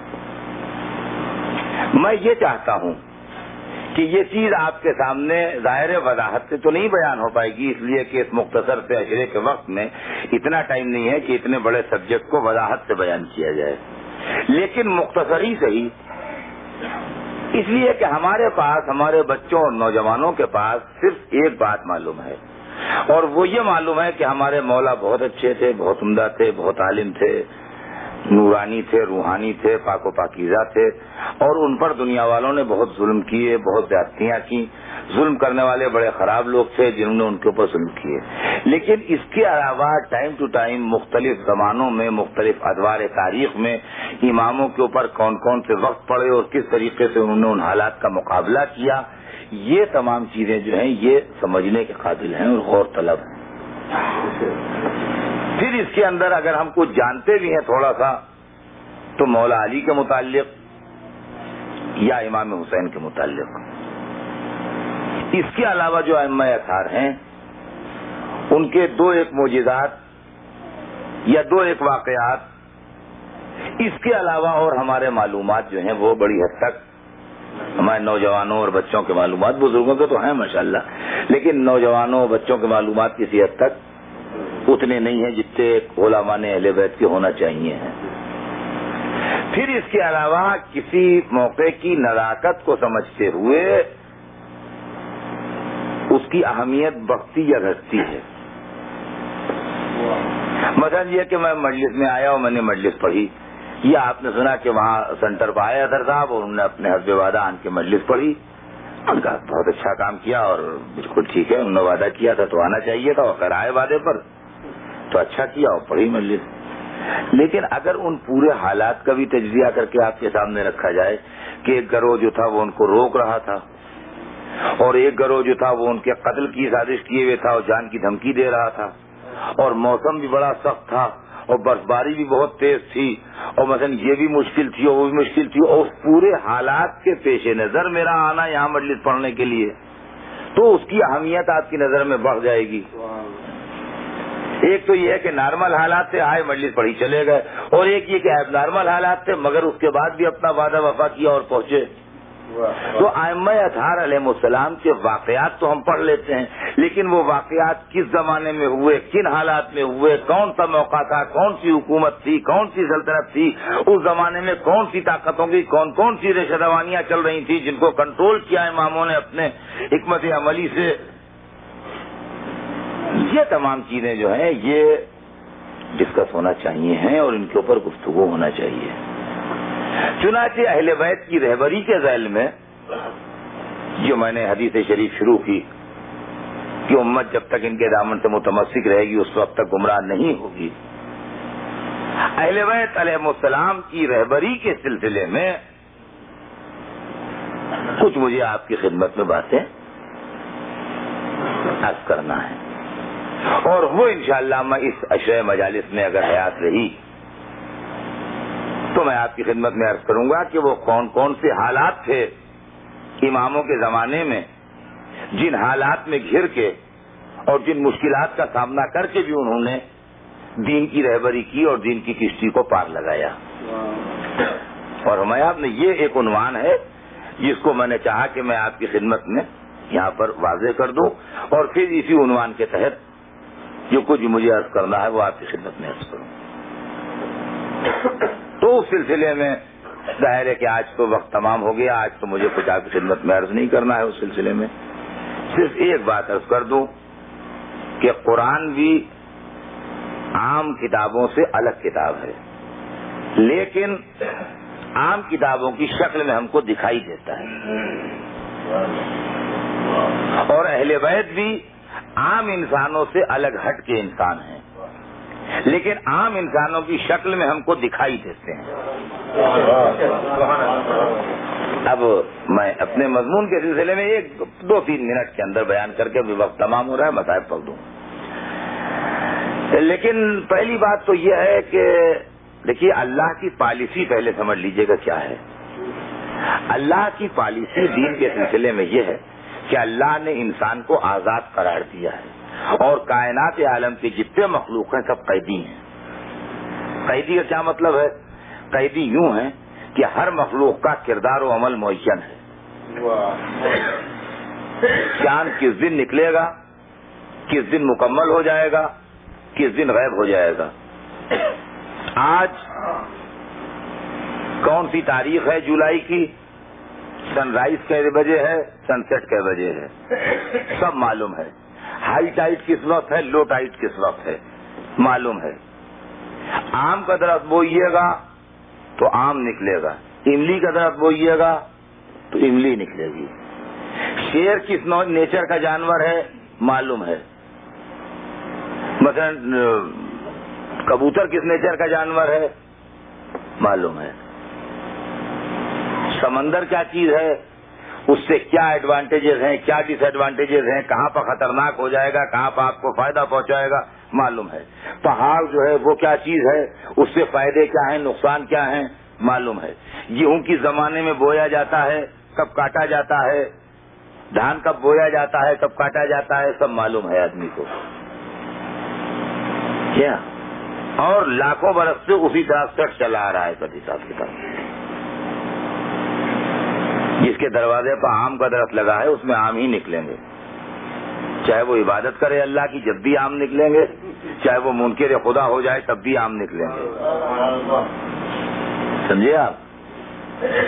Speaker 1: میں یہ چاہتا ہوں کہ یہ چیز آپ کے سامنے ظاہر وضاحت سے تو نہیں بیان ہو پائے گی، اس لیے کہ اس مختصر سے اشرے کے وقت میں اتنا ٹائم نہیں ہے کہ اتنے بڑے سبجیکٹ کو وضاحت سے بیان کیا جائے، لیکن مختصر ہی صحیح، اس لیے کہ ہمارے پاس، ہمارے بچوں اور نوجوانوں کے پاس صرف ایک بات معلوم ہے، اور وہ یہ معلوم ہے کہ ہمارے مولا بہت اچھے تھے، بہت عمدہ تھے، بہت عالم تھے، نورانی تھے، روحانی تھے، پاک و پاکیزہ تھے، اور ان پر دنیا والوں نے بہت ظلم کیے، بہت زیادتیاں کی. ظلم کرنے والے بڑے خراب لوگ تھے جنہوں نے ان کے اوپر ظلم کیے. لیکن اس کے علاوہ ٹائم ٹو ٹائم مختلف زمانوں میں، مختلف ادوار تاریخ میں اماموں کے اوپر کون کون سے وقت پڑے اور کس طریقے سے انہوں نے ان حالات کا مقابلہ کیا، یہ تمام چیزیں جو ہیں یہ سمجھنے کے قابل ہیں اور غور طلب ہیں. پھر اس کے اندر اگر ہم کچھ جانتے بھی ہیں تھوڑا سا تو مولا علی کے متعلق یا امام حسین کے متعلق. اس کے علاوہ جو ائمہ اطہار ہیں ان کے دو ایک معجزات یا دو ایک واقعات، اس کے علاوہ اور ہمارے معلومات جو ہیں وہ بڑی حد تک ہمارے نوجوانوں اور بچوں کے معلومات، بزرگوں کے تو ہیں ماشاءاللہ، لیکن نوجوانوں اور بچوں کے معلومات کسی حد تک اتنے نہیں ہیں جتنے علماء نے اہل بیت کے ہونا چاہیے ہیں. پھر اس کے علاوہ کسی موقع کی نزاکت کو سمجھتے ہوئے اس کی اہمیت بڑھتی یا گھٹتی ہے. مثلا یہ کہ میں مجلس میں آیا اور میں نے مجلس پڑھی، یا آپ نے سنا کہ وہاں سینٹر پہ آئے ادھر صاحب اور انہوں نے اپنے حسب وعدہ آن کے مجلس پڑھی، ان کا بہت اچھا کام کیا اور بالکل ٹھیک ہے، انہوں نے وعدہ کیا تھا تو آنا چاہیے تھا، اور اگر آئے وعدے پر تو اچھا کیا اور پڑھی مجلس. لیکن اگر ان پورے حالات کا بھی تجزیہ کر کے آپ کے سامنے رکھا جائے کہ ایک گروہ جو تھا وہ ان کو روک رہا تھا اور ایک گروہ جو تھا وہ ان کے قتل کی سازش کیے ہوئے تھا اور جان کی دھمکی دے رہا تھا، اور موسم بھی بڑا سخت تھا اور برفباری بھی بہت تیز تھی، اور مثلا یہ بھی مشکل تھی اور وہ بھی مشکل تھی، اور اس پورے حالات کے پیش نظر میرا آنا یہاں مجلس پڑھنے کے لیے، تو اس کی اہمیت آپ کی نظر میں بڑھ جائے گی. ایک تو یہ ہے کہ نارمل حالات سے آئے مجلس پڑھی چلے گئے، اور ایک یہ کہ ایب نارمل حالات تھے مگر اس کے بعد بھی اپنا وعدہ وفا کیا اور پہنچے. تو ائمہ اطہار علیہ السلام کے واقعات تو ہم پڑھ لیتے ہیں، لیکن وہ واقعات کس زمانے میں ہوئے، کن حالات میں ہوئے، کون سا موقع تھا، کون سی حکومت تھی، کون سی سلطنت تھی، اس زمانے میں کون سی طاقتوں کی کون کون سی رشدوانیاں چل رہی تھیں جن کو کنٹرول کیا اماموں نے اپنے حکمت عملی سے، یہ تمام چیزیں جو ہیں یہ ڈسکس ہونا چاہیے ہیں اور ان کے اوپر گفتگو ہونا چاہیے. چنانچہ اہل بیت کی رہبری کے ذیل میں جو میں نے حدیث شریف شروع کی کہ امت جب تک ان کے دامن سے متمسک رہے گی اس وقت تک گمراہ نہیں ہوگی، اہل بیت علیہ السلام کی رہبری کے سلسلے میں کچھ مجھے آپ کی خدمت میں باتیں عرض کرنا ہے، اور وہ انشاءاللہ میں اس عشرہ مجالس میں اگر حیات رہی تو میں آپ کی خدمت میں عرض کروں گا کہ وہ کون کون سے حالات تھے اماموں کے زمانے میں جن حالات میں گھر کے اور جن مشکلات کا سامنا کر کے بھی انہوں نے دین کی رہبری کی اور دین کی کشتی کو پار لگایا. اور ہمارے آپ نے یہ ایک عنوان ہے جس کو میں نے چاہا کہ میں آپ کی خدمت میں یہاں پر واضح کر دوں، اور پھر اسی عنوان کے تحت جو کچھ مجھے عرض کرنا ہے وہ آپ کی خدمت میں عرض کروں. تو اس سلسلے میں ظاہر ہے کہ آج تو وقت تمام ہو گیا، آج تو مجھے کچھ آپ کی خدمت میں عرض نہیں کرنا ہے. اس سلسلے میں صرف ایک بات عرض کر دوں کہ قرآن بھی عام کتابوں سے الگ کتاب ہے، لیکن عام کتابوں کی شکل میں ہم کو دکھائی دیتا ہے، اور اہل بیت بھی عام انسانوں سے الگ ہٹ کے انسان ہیں، لیکن عام انسانوں کی شکل میں ہم کو دکھائی دیتے ہیں. اب میں اپنے مضمون کے سلسلے میں 2-3 منٹ کے اندر بیان کر کے وقت تمام ہو رہا ہے، مصائب پڑھ دوں. لیکن پہلی بات تو یہ ہے کہ دیکھیے اللہ کی پالیسی پہلے سمجھ لیجئے گا کیا ہے. اللہ کی پالیسی دین کے سلسلے میں یہ ہے کہ اللہ نے انسان کو آزاد قرار دیا ہے اور کائنات عالم کے جتنے مخلوق ہیں سب قیدی ہیں. قیدی کا کیا مطلب ہے؟ قیدی یوں ہے کہ ہر مخلوق کا کردار و عمل معین ہے. چاند کس دن نکلے گا، کس دن مکمل ہو جائے گا، کس دن غائب ہو جائے گا. آج کون سی تاریخ ہے جولائی کی؟ سن رائز کئے بجے ہے، سن سیٹ کئے بجے ہے، سب معلوم ہے. ہائی ٹائٹ کس وقت ہے، لو ٹائٹ کس وقت ہے، معلوم ہے. آم کا درخت بوئیے گا تو آم نکلے گا، املی کا درخت بوئیے گا تو املی نکلے گی. شیر کس نیچر کا جانور ہے معلوم ہے. مثلا کبوتر کس نیچر کا جانور ہے معلوم ہے. سمندر کیا چیز ہے، اس سے کیا ایڈوانٹیجز ہیں، کیا ڈس ایڈوانٹیجز ہیں، کہاں پر خطرناک ہو جائے گا، کہاں پر آپ کو فائدہ پہنچائے گا معلوم ہے. پہاڑ جو ہے وہ کیا چیز ہے، اس سے فائدے کیا ہیں، نقصان کیا ہیں معلوم ہے. گیہوں کی زمانے میں بویا جاتا ہے، کب کاٹا جاتا ہے، دھان کب بویا جاتا ہے، کب کاٹا جاتا ہے، سب معلوم ہے آدمی کو کیا. اور لاکھوں برس سے اسی طرح سے چلا آ رہا ہے سب حساب کتاب. جس کے دروازے پر آم کا درخت لگا ہے اس میں آم ہی نکلیں گے، چاہے وہ عبادت کرے اللہ کی جب بھی آم نکلیں گے، چاہے وہ منکر خدا ہو جائے تب بھی آم نکلیں گے. سمجھے آپ؟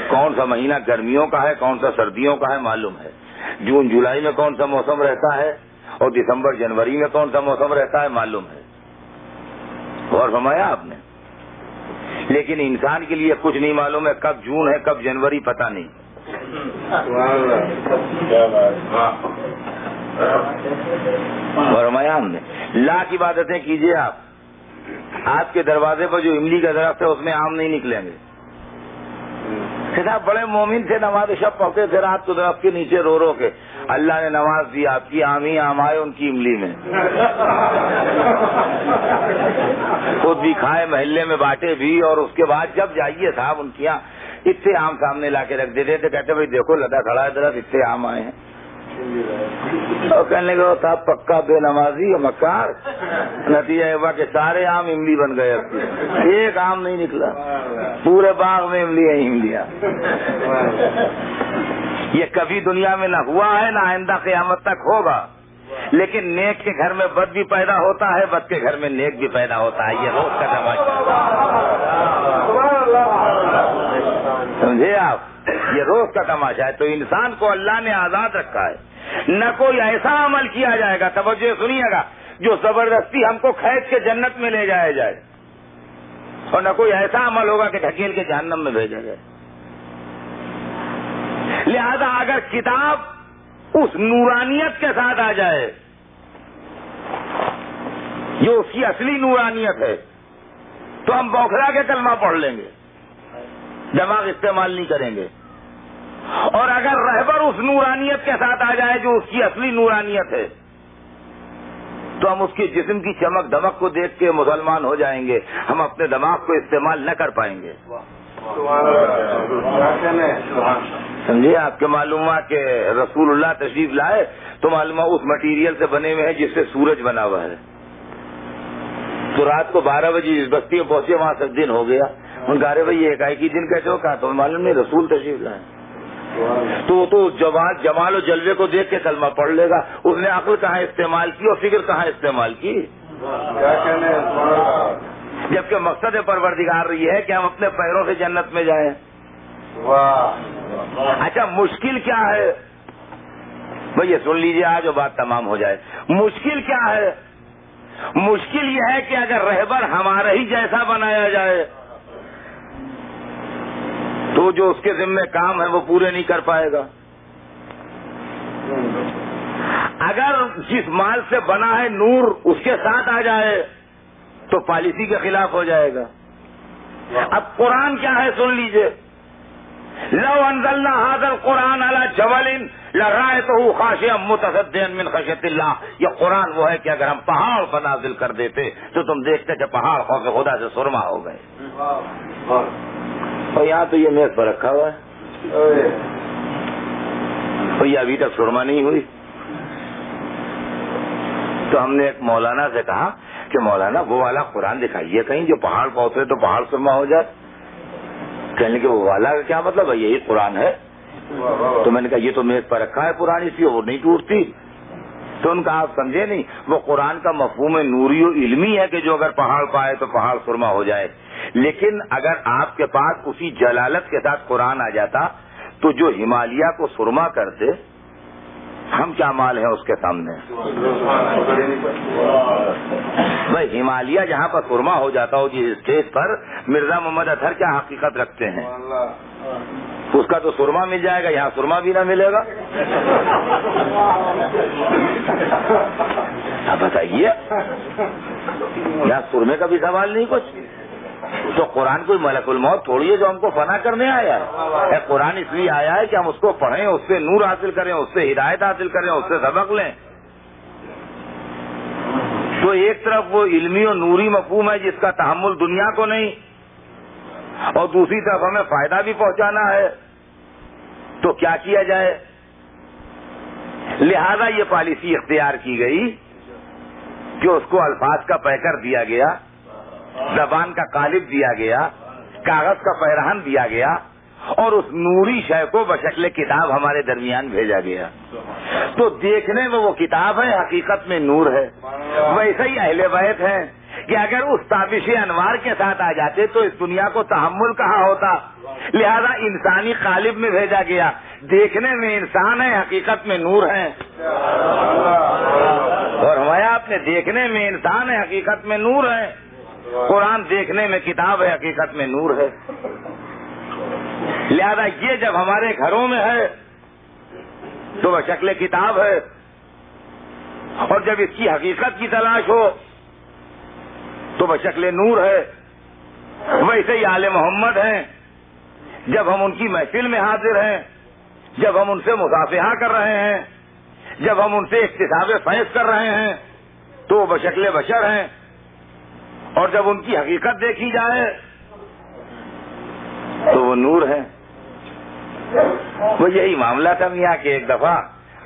Speaker 1: کون سا مہینہ گرمیوں کا ہے، کون سا سردیوں کا ہے معلوم ہے. جون جولائی میں کون سا موسم رہتا ہے اور دسمبر جنوری میں کون سا موسم رہتا ہے معلوم ہے. غور فرمایا آپ نے. لیکن انسان کے لیے کچھ نہیں معلوم ہے، کب جون ہے کب جنوری پتہ نہیں. فرمایا ہم نے لا کی عبادتیں کیجئے. آپ کے دروازے پر جو املی کا درخت ہے اس میں آم نہیں نکلیں گے. بڑے مومن تھے، نماز شب پڑھتے تھے رات کو درخت کے نیچے رو رو کے. اللہ نے نماز دی، آپ کی آم ہی آم آئے ان کی املی میں. خود بھی کھائے، محلے میں بانٹے بھی، اور اس کے بعد جب جائیے صاحب ان کی یہاں اتنے آم سامنے لا کے رکھ دیتے تھے. کہتے بھائی دیکھو لگا کھڑا ہے درخت، اتنے آم آئے ہیں. اور کہنے لگا صاحب پکا بے نمازی مکار. نتیجہ یہ ہوا کہ سارے آم املی بن گئے، ایک آم نہیں نکلا، پورے باغ میں املی ہیں املیاں. یہ کبھی دنیا میں نہ ہوا ہے نہ آئندہ قیامت تک ہوگا. لیکن نیک کے گھر میں بد بھی پیدا ہوتا ہے، بد کے گھر میں نیک بھی پیدا ہوتا ہے. یہ روز کا تماشا، سمجھے آپ؟ یہ روز کا تماشا ہے. تو انسان کو اللہ نے آزاد رکھا ہے. نہ کوئی ایسا عمل کیا جائے گا، توجہ سنیے گا، جو زبردستی ہم کو کھینچ کے جنت میں لے جایا جائے، اور نہ کوئی ایسا عمل ہوگا کہ ڈھکیل کے جہنم میں بھیجا جائے. لہذا اگر کتاب اس نورانیت کے ساتھ آ جائے جو اس کی اصلی نورانیت ہے تو ہم بوکھلا کے کلمہ پڑھ لیں گے، دماغ استعمال نہیں کریں گے. اور اگر رہبر اس نورانیت کے ساتھ آ جائے جو اس کی اصلی نورانیت ہے تو ہم اس کے جسم کی چمک دمک کو دیکھ کے مسلمان ہو جائیں گے. ہم اپنے دماغ کو استعمال نہ کر پائیں گے. سمجھے آپ کے معلوم ہوا کہ رسول اللہ تشریف لائے تو معلوم اس مٹیریل سے بنے ہوئے ہیں جس سے سورج بنا ہوا ہے. تو رات کو 12 بجے اس بستی میں پہنچے، وہاں سے دن ہو گیا. ان کہا رہے بھائی یہ ایک ہی دن کیسے ہو؟ کہا تو معلوم نہیں رسول تشریف لائے. تو جمال و جلوے کو دیکھ کے کلمہ پڑھ لے گا. اس نے عقل کہاں استعمال کی اور فکر کہاں استعمال کی؟ جبکہ مقصد پروردگار یہ ہے کہ ہم اپنے پیروں سے جنت میں جائیں. اچھا مشکل کیا ہے بھئی؟ یہ سن لیجیے آج بات تمام ہو جائے. مشکل کیا ہے؟ مشکل یہ ہے کہ اگر رہبر ہمارا ہی جیسا بنایا جائے تو جو اس کے ذمہ کام ہے وہ پورے نہیں کر پائے گا. اگر جس مال سے بنا ہے نور اس کے ساتھ آ جائے تو پالیسی کے خلاف ہو جائے گا. اب قرآن کیا ہے سن لیجئے. لو انزلنا هذا القرآن على جبل لرأيته خاشعا متصدعا من خشیۃ اللہ. یہ قرآن وہ ہے کہ اگر ہم پہاڑ پر نازل کر دیتے تو تم دیکھتے کہ پہاڑ خوف خدا سے سرما ہو گئے. اور یہاں تو یہ میز پر رکھا ہوا ہے اور یہ ابھی تک سرما نہیں ہوئی. تو ہم نے ایک مولانا سے کہا کہ مولانا وہ والا قرآن دکھائیے کہیں جو پہاڑ پر اترے تو پہاڑ سرما ہو جائے. کہنے کہ وہ والا کا کیا مطلب ہے, یہی قرآن ہے. تو میں نے کہا یہ تو میز پر رکھا ہے پرانی سی, وہ نہیں ٹوٹتی. تو ان کا آپ سمجھے نہیں, وہ قرآن کا مفہوم نوری و علمی ہے کہ جو اگر پہاڑ پائے تو پہاڑ سرما ہو جائے. لیکن اگر آپ کے پاس اسی جلالت کے ساتھ قرآن آ جاتا تو جو ہمالیہ کو سرما کرتے, ہم کیا مال ہیں اس کے سامنے. بھائی ہمالیہ جہاں پر سرما ہو جاتا ہو جس اسٹیج پر, مرزا محمد اطہر کیا حقیقت رکھتے ہیں, اس کا تو سرما مل جائے گا, یہاں سرما بھی نہ ملے گا. اب بتائیے, یہاں سرمے کا بھی سوال نہیں کچھ. تو قرآن کوئی ملک الموت تھوڑی ہے جو ہم کو فنا کرنے آیا ہے. قرآن اس لیے آیا ہے کہ ہم اس کو پڑھیں, اس سے نور حاصل کریں, اس سے ہدایت حاصل کریں, اس سے سبق لیں. تو ایک طرف وہ علمی اور نوری مفہوم ہے جس کا تحمل دنیا کو نہیں, اور دوسری طرف ہمیں فائدہ بھی پہنچانا ہے. تو کیا کیا جائے؟ لہذا یہ پالیسی اختیار کی گئی کہ اس کو الفاظ کا پیکر دیا گیا, زبان کا قالب دیا گیا, کاغذ کا پیرہن دیا گیا, اور اس نوری شے کو بشکل کتاب ہمارے درمیان بھیجا گیا. تو دیکھنے میں وہ کتاب ہے, حقیقت میں نور ہے. ویسے ہی اہل بیت ہیں کہ اگر اس تابش انوار کے ساتھ آ جاتے تو اس دنیا کو تحمل کہاں ہوتا. لہذا انسانی قالب میں بھیجا گیا. دیکھنے میں انسان ہے, حقیقت میں نور ہے. اور ہمارا آپ نے دیکھنے میں انسان ہے, حقیقت میں نور ہے. قرآن دیکھنے میں کتاب ہے, حقیقت میں نور ہے. لہذا یہ جب ہمارے گھروں میں ہے تو وہ شکل کتاب ہے, اور جب اس کی حقیقت کی تلاش ہو تو وہ شکل نور ہے. ویسے ہی آل محمد ہیں, جب ہم ان کی محفل میں حاضر ہیں, جب ہم ان سے مصافحہ کر رہے ہیں, جب ہم ان سے اکتساب فیض کر رہے ہیں تو وہ بشکل بشر ہیں. اور جب ان کی حقیقت دیکھی جائے تو وہ نور ہے. وہ یہی معاملہ تھا میاں کہ ایک دفعہ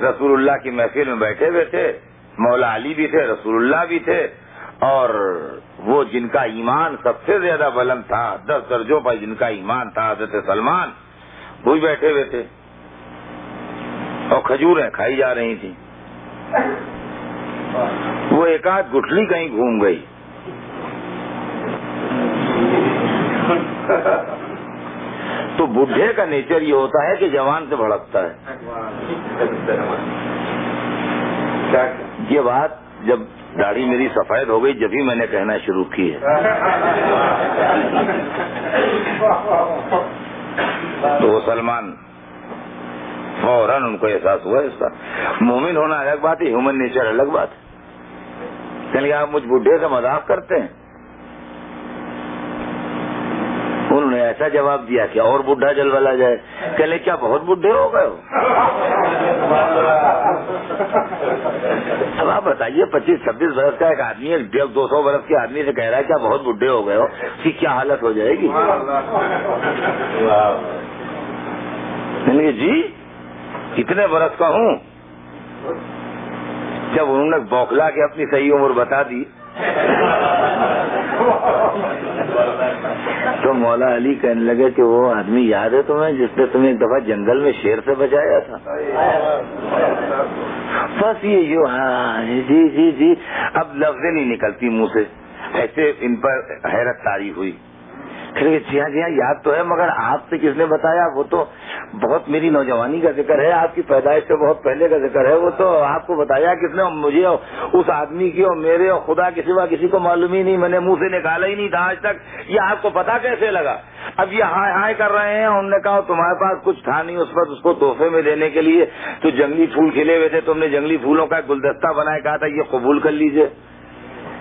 Speaker 1: رسول اللہ کی محفل میں بیٹھے ہوئے تھے, مولا علی بھی تھے, رسول اللہ بھی تھے, اور وہ جن کا ایمان سب سے زیادہ بلند تھا, 10 درجوں پر جن کا ایمان تھا, حضرت سلمان, وہ بھی بیٹھے ہوئے تھے. اور کھجوریں کھائی جا رہی تھیں. وہ ایک آدھ گٹھلی کہیں گھوم گئی. تو بڈھے کا نیچر یہ ہوتا ہے کہ جوان سے بھڑکتا ہے. یہ بات جب داڑھی میری سفید ہو گئی جب ہی میں نے کہنا شروع کی ہے. تو وہ سلمان فوراً ان کو احساس ہوا اس کا. مومن ہونا الگ بات ہے, ہیومن نیچر الگ بات ہے. کہ آپ مجھ بڈھے سے مذاق کرتے ہیں. انہوں نے ایسا جواب دیا کہ اور بڈھا جل والا جائے. کہ کیا بہت بڈھے ہو گئے ہو؟ اب آپ بتائیے 25-26 برس کا ایک آدمی 200 برس کے آدمی سے کہہ رہا ہے کیا بہت بڈھے ہو گئے ہو, اس کی کیا حالت ہو جائے گی. جی کتنے برس کا ہوں. جب انہوں نے بوکھلا کے اپنی صحیح عمر بتا دی تو مولا علی کہنے لگے کہ وہ آدمی یاد ہے تمہیں جس نے تمہیں ایک دفعہ جنگل میں شیر سے بچایا تھا. بس یہ ہاں جی جی جی. اب لفظیں نہیں نکلتی منہ سے, ایسے ان پر حیرت طاری ہوئی. جی ہاں یاد تو ہے, مگر آپ سے کس نے بتایا؟ وہ تو بہت میری نوجوانی کا ذکر ہے, آپ کی پیدائش سے بہت پہلے کا ذکر ہے. وہ تو آپ کو بتایا کس نے؟ مجھے اس آدمی کی اور میرے اور خدا کے سوا کسی کو معلوم ہی نہیں, میں نے منہ سے نکالا ہی نہیں تھا آج تک. یہ آپ کو پتا کیسے لگا؟ اب یہ ہائے ہائے کر رہے ہیں. انہوں نے کہا تمہارے پاس کچھ تھا نہیں اس وقت اس کو تحفے میں دینے کے لیے, تو جنگلی پھول کھلے ہوئے تھے, تم نے جنگلی پھولوں کا گلدستہ بنایا, کہا تھا یہ قبول کر لیجئے.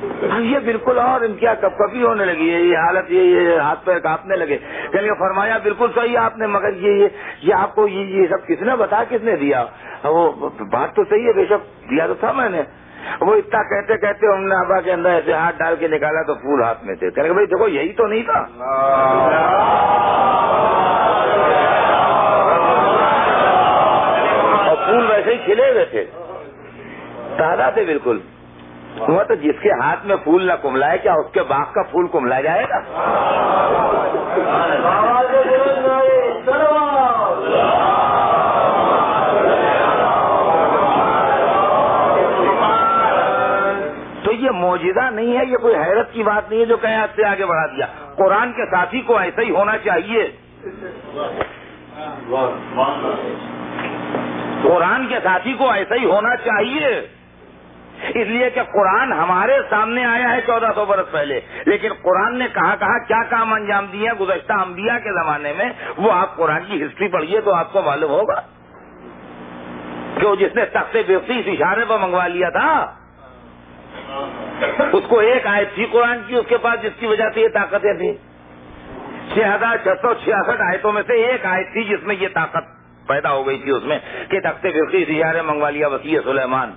Speaker 1: یہ بالکل اور ان کی کپ کپی ہونے لگی ہے, یہ حالت, یہ ہاتھ پیر کانپنے لگے. کہ فرمایا بالکل صحیح آپ نے، مگر یہ آپ کو یہ سب کس نے بتا، کس نے دیا؟ وہ بات تو صحیح ہے، بے شک دیا تو تھا میں نے۔ وہ اتنا کہتے کہتے ہم نے ابا کے اندر ایسے ہاتھ ڈال کے نکالا تو پھول ہاتھ میں تھے، کہنے بھائی دیکھو یہی تو نہیں تھا، اور پھول ویسے ہی کھلے ہوئے تھے، تازہ تھے بالکل۔ وہ تو جس کے ہاتھ میں پھول نہ کملائے، کیا اس کے باغ کا پھول کملا جائے گا؟ تو یہ معجزہ نہیں ہے، یہ کوئی حیرت کی بات نہیں ہے جو قیاس سے آگے بڑھا دیا۔ قرآن کے ساتھی کو ایسا ہی ہونا چاہیے، قرآن کے ساتھی کو ایسا ہی ہونا چاہیے، اس لیے کہ قرآن ہمارے سامنے آیا ہے 1400 برس پہلے، لیکن قرآن نے کہا کیا کام انجام دیے گزشتہ انبیاء کے زمانے میں، وہ آپ قرآن کی ہسٹری پڑھیے تو آپ کو معلوم ہوگا کہ وہ جس نے تخت بلقیس اشارے پر منگوا لیا تھا، اس کو ایک آیت تھی قرآن کی اس کے پاس جس کی وجہ سے یہ طاقتیں تھیں۔ 6666 آیتوں میں سے ایک آیت تھی جس میں یہ طاقت پیدا ہو گئی تھی، اس میں کہ تخت بلقیس اشارے منگوا لیا وسیع سلیمان۔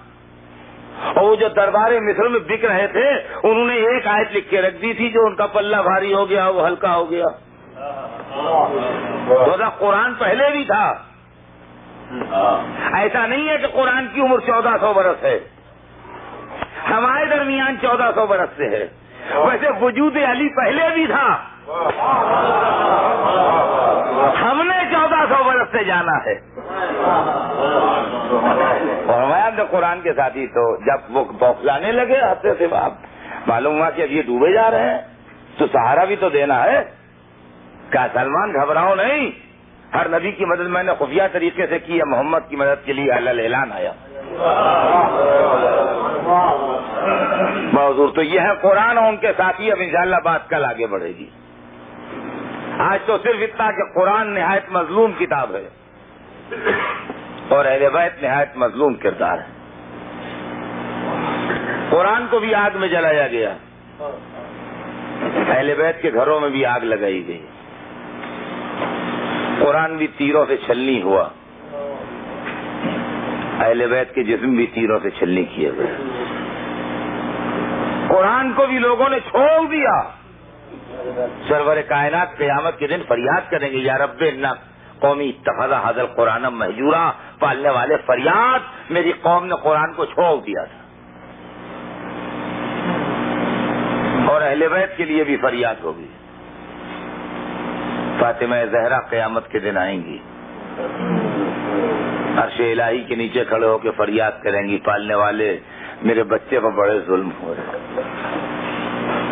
Speaker 1: اور وہ جو دربار مصر میں بک رہے تھے انہوں نے ایک آیت لکھ کے رکھ دی تھی، جو ان کا پلہ بھاری ہو گیا وہ ہلکا ہو گیا۔ تو قرآن پہلے بھی تھا، ایسا نہیں ہے کہ قرآن کی عمر 1400 برس ہے، ہمارے درمیان 1400 برس سے ہے، ویسے وجود علی پہلے بھی تھا، ہم نے 1400 برس سے جانا ہے۔ اور میں قرآن کے ساتھی تو جب وہ بوکھلانے لگے ہفتے سے معلوم ہوا کہ اب یہ ڈوبے جا رہے ہیں تو سہارا بھی تو دینا ہے۔ کیا سلمان گھبراؤ نہیں، ہر نبی کی مدد میں نے خفیہ طریقے سے کی ہے، محمد کی مدد کے لیے اعلان آیا۔ حضور تو یہ ہے قرآن اور ان کے ساتھی، اب انشاءاللہ بات کل آگے بڑھے گی۔ آج تو صرف اتنا کہ قرآن نہایت مظلوم کتاب ہے اور اہل بیت نہایت مظلوم کردار ہے۔ قرآن کو بھی آگ میں جلایا گیا، اہل بیت کے گھروں میں بھی آگ لگائی گئی، قرآن بھی تیروں سے چھلنی ہوا، اہل بیت کے جسم بھی تیروں سے چھلنی کیے گئے، قرآن کو بھی لوگوں نے چھوڑ دیا۔ سرور کائنات قیامت کے دن فریاد کریں گے، یا رب انہ قومی اتخذ ھذا القرآن مہجورا، پالنے والے فریاد، میری قوم نے قرآن کو چھوڑ دیا تھا۔ اور اہل بیت کے لیے بھی فریاد ہوگی، فاطمہ زہرا قیامت کے دن آئیں گی، عرش الہی کے نیچے کھڑے ہو کے فریاد کریں گی، پالنے والے میرے بچے پر بڑے ظلم ہو رہے،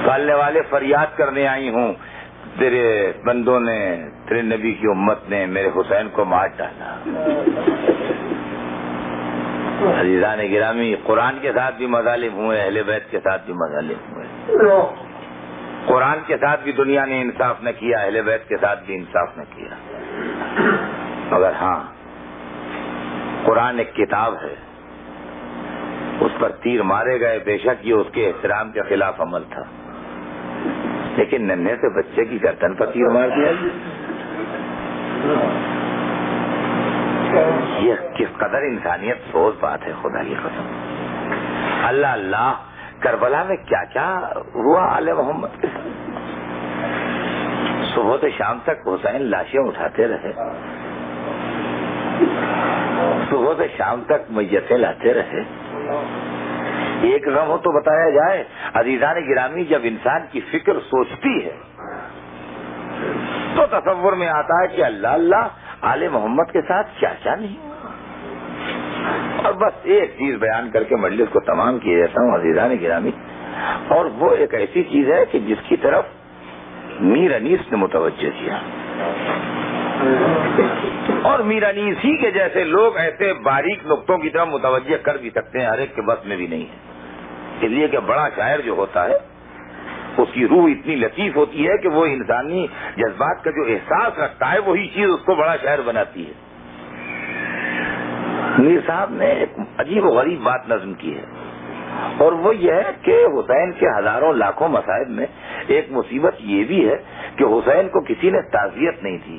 Speaker 1: پالنے والے فریاد کرنے آئی ہوں، تیرے بندوں نے، تیرے نبی کی امت نے میرے حسین کو مار ڈالا۔ عزیزان گرامی، قرآن کے ساتھ بھی مظالم ہوئے، اہل بیت کے ساتھ بھی مظالم ہوئے، قرآن کے ساتھ بھی دنیا نے انصاف نہ کیا، اہل بیت کے ساتھ بھی انصاف نہ کیا، مگر ہاں قرآن ایک کتاب ہے، اس پر تیر مارے گئے، بے شک یہ اس کے احترام کے خلاف عمل تھا، لیکن ننھے سے بچے کی گردن پر تیر مار دیا، یہ کس قدر انسانیت سوز بات ہے، خدا کی قسم۔ اللہ اللہ، کربلا میں کیا کیا ہوا آل محمد کے ساتھ، صبح سے شام تک حسین لاشیں اٹھاتے رہے، صبح سے شام تک میتیں لاتے رہے، ایک غم ہو تو بتایا جائے۔ عزیزان گرامی، جب انسان کی فکر سوچتی ہے تو تصور میں آتا ہے کہ اللہ اللہ، آل محمد کے ساتھ کیا کیا نہیں ہوا۔ اور بس ایک چیز بیان کر کے مجلس کو تمام کیے جاتا ہوں عزیزان گرامی، اور وہ ایک ایسی چیز ہے کہ جس کی طرف میر انیس نے متوجہ کیا، اور میر انیس ہی کے جیسے لوگ ایسے باریک نقطوں کی طرف متوجہ کر بھی سکتے ہیں، ہر ایک کے بس میں بھی نہیں ہے۔ اس لیے کہ بڑا شاعر جو ہوتا ہے اس کی روح اتنی لطیف ہوتی ہے کہ وہ انسانی جذبات کا جو احساس رکھتا ہے وہی چیز اس کو بڑا شاعر بناتی ہے۔ میر صاحب نے ایک عجیب و غریب بات نظم کی ہے، اور وہ یہ ہے کہ حسین کے ہزاروں لاکھوں مصائب میں ایک مصیبت یہ بھی ہے کہ حسین کو کسی نے تعزیت نہیں دی.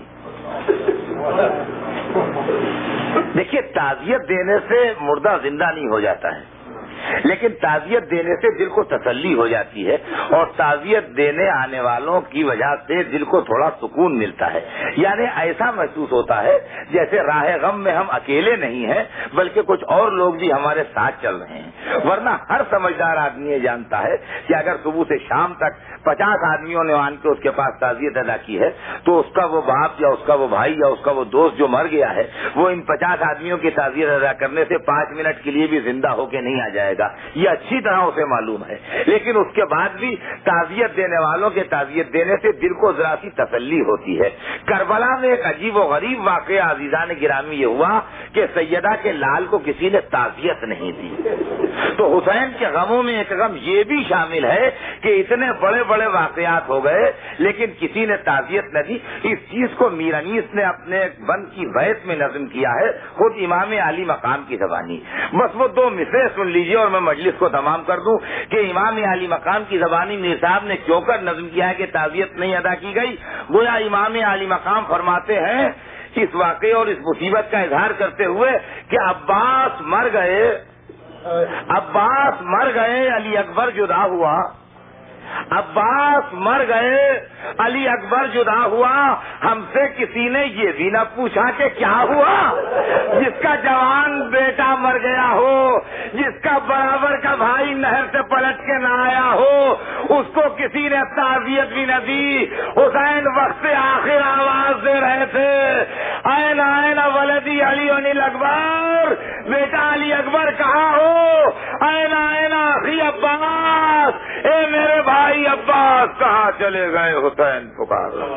Speaker 1: دیکھیے تعزیت دینے سے مردہ زندہ نہیں ہو جاتا ہے, لیکن تعزیت دینے سے دل کو تسلی ہو جاتی ہے, اور تعزیت دینے آنے والوں کی وجہ سے دل کو تھوڑا سکون ملتا ہے. یعنی ایسا محسوس ہوتا ہے جیسے راہ غم میں ہم اکیلے نہیں ہیں بلکہ کچھ اور لوگ بھی ہمارے ساتھ چل رہے ہیں. ورنہ ہر سمجھدار آدمی یہ جانتا ہے کہ اگر صبح سے شام تک 50 آدمیوں نے آن کے اس کے پاس تعزیت ادا کی ہے تو اس کا وہ باپ یا اس کا وہ بھائی یا اس کا وہ دوست جو مر گیا ہے وہ ان 50 آدمیوں کی تعزیت ادا کرنے سے 5 منٹ کے لیے بھی زندہ ہو کے نہیں آ جائے گا. یہ اچھی طرح اسے معلوم ہے, لیکن اس کے بعد بھی تعزیت دینے والوں کے تعزیت دینے سے دل کو ذرا سی تسلی ہوتی ہے. کربلا میں ایک عجیب و غریب واقعہ عزیزان گرامی یہ ہوا کہ سیدہ کے لال کو کسی نے تعزیت نہیں دی. تو حسین کے غموں میں ایک غم یہ بھی شامل ہے کہ اتنے بڑے بڑے واقعات ہو گئے لیکن کسی نے تعزیت نہ دی. اس چیز کو میر انیس نے اپنے بند کی بیت میں نظم کیا ہے, خود امام علی مقام کی زبانی. بس وہ 2 مصرے سن لیجئے اور میں مجلس کو تمام کر دوں کہ امام علی مقام کی زبانی میر صاحب نے کیوں کر نظم کیا ہے کہ تعزیت نہیں ادا کی گئی. گویا امام علی مقام فرماتے ہیں اس واقعے اور اس مصیبت کا اظہار کرتے ہوئے کہ عباس مر گئے علی اکبر جدا ہوا. عباس مر گئے علی اکبر جدا ہوا, ہم سے کسی نے یہ بھی نہ پوچھا کہ کیا ہوا. جس کا جوان بیٹا مر گیا ہو, جس کا برابر کا بھائی نہر سے پلٹ کے نہ آیا ہو, اس کو کسی نے تعزیت بھی نہ دی. حسین وقت آخر آواز دے رہے تھے, این این ولدی علی اکبر, بیٹا علی اکبر کہاں ہو, این این اخی عباس, اے میرے بھائی عباس کہاں چلے گئے. حسین پکار رہا.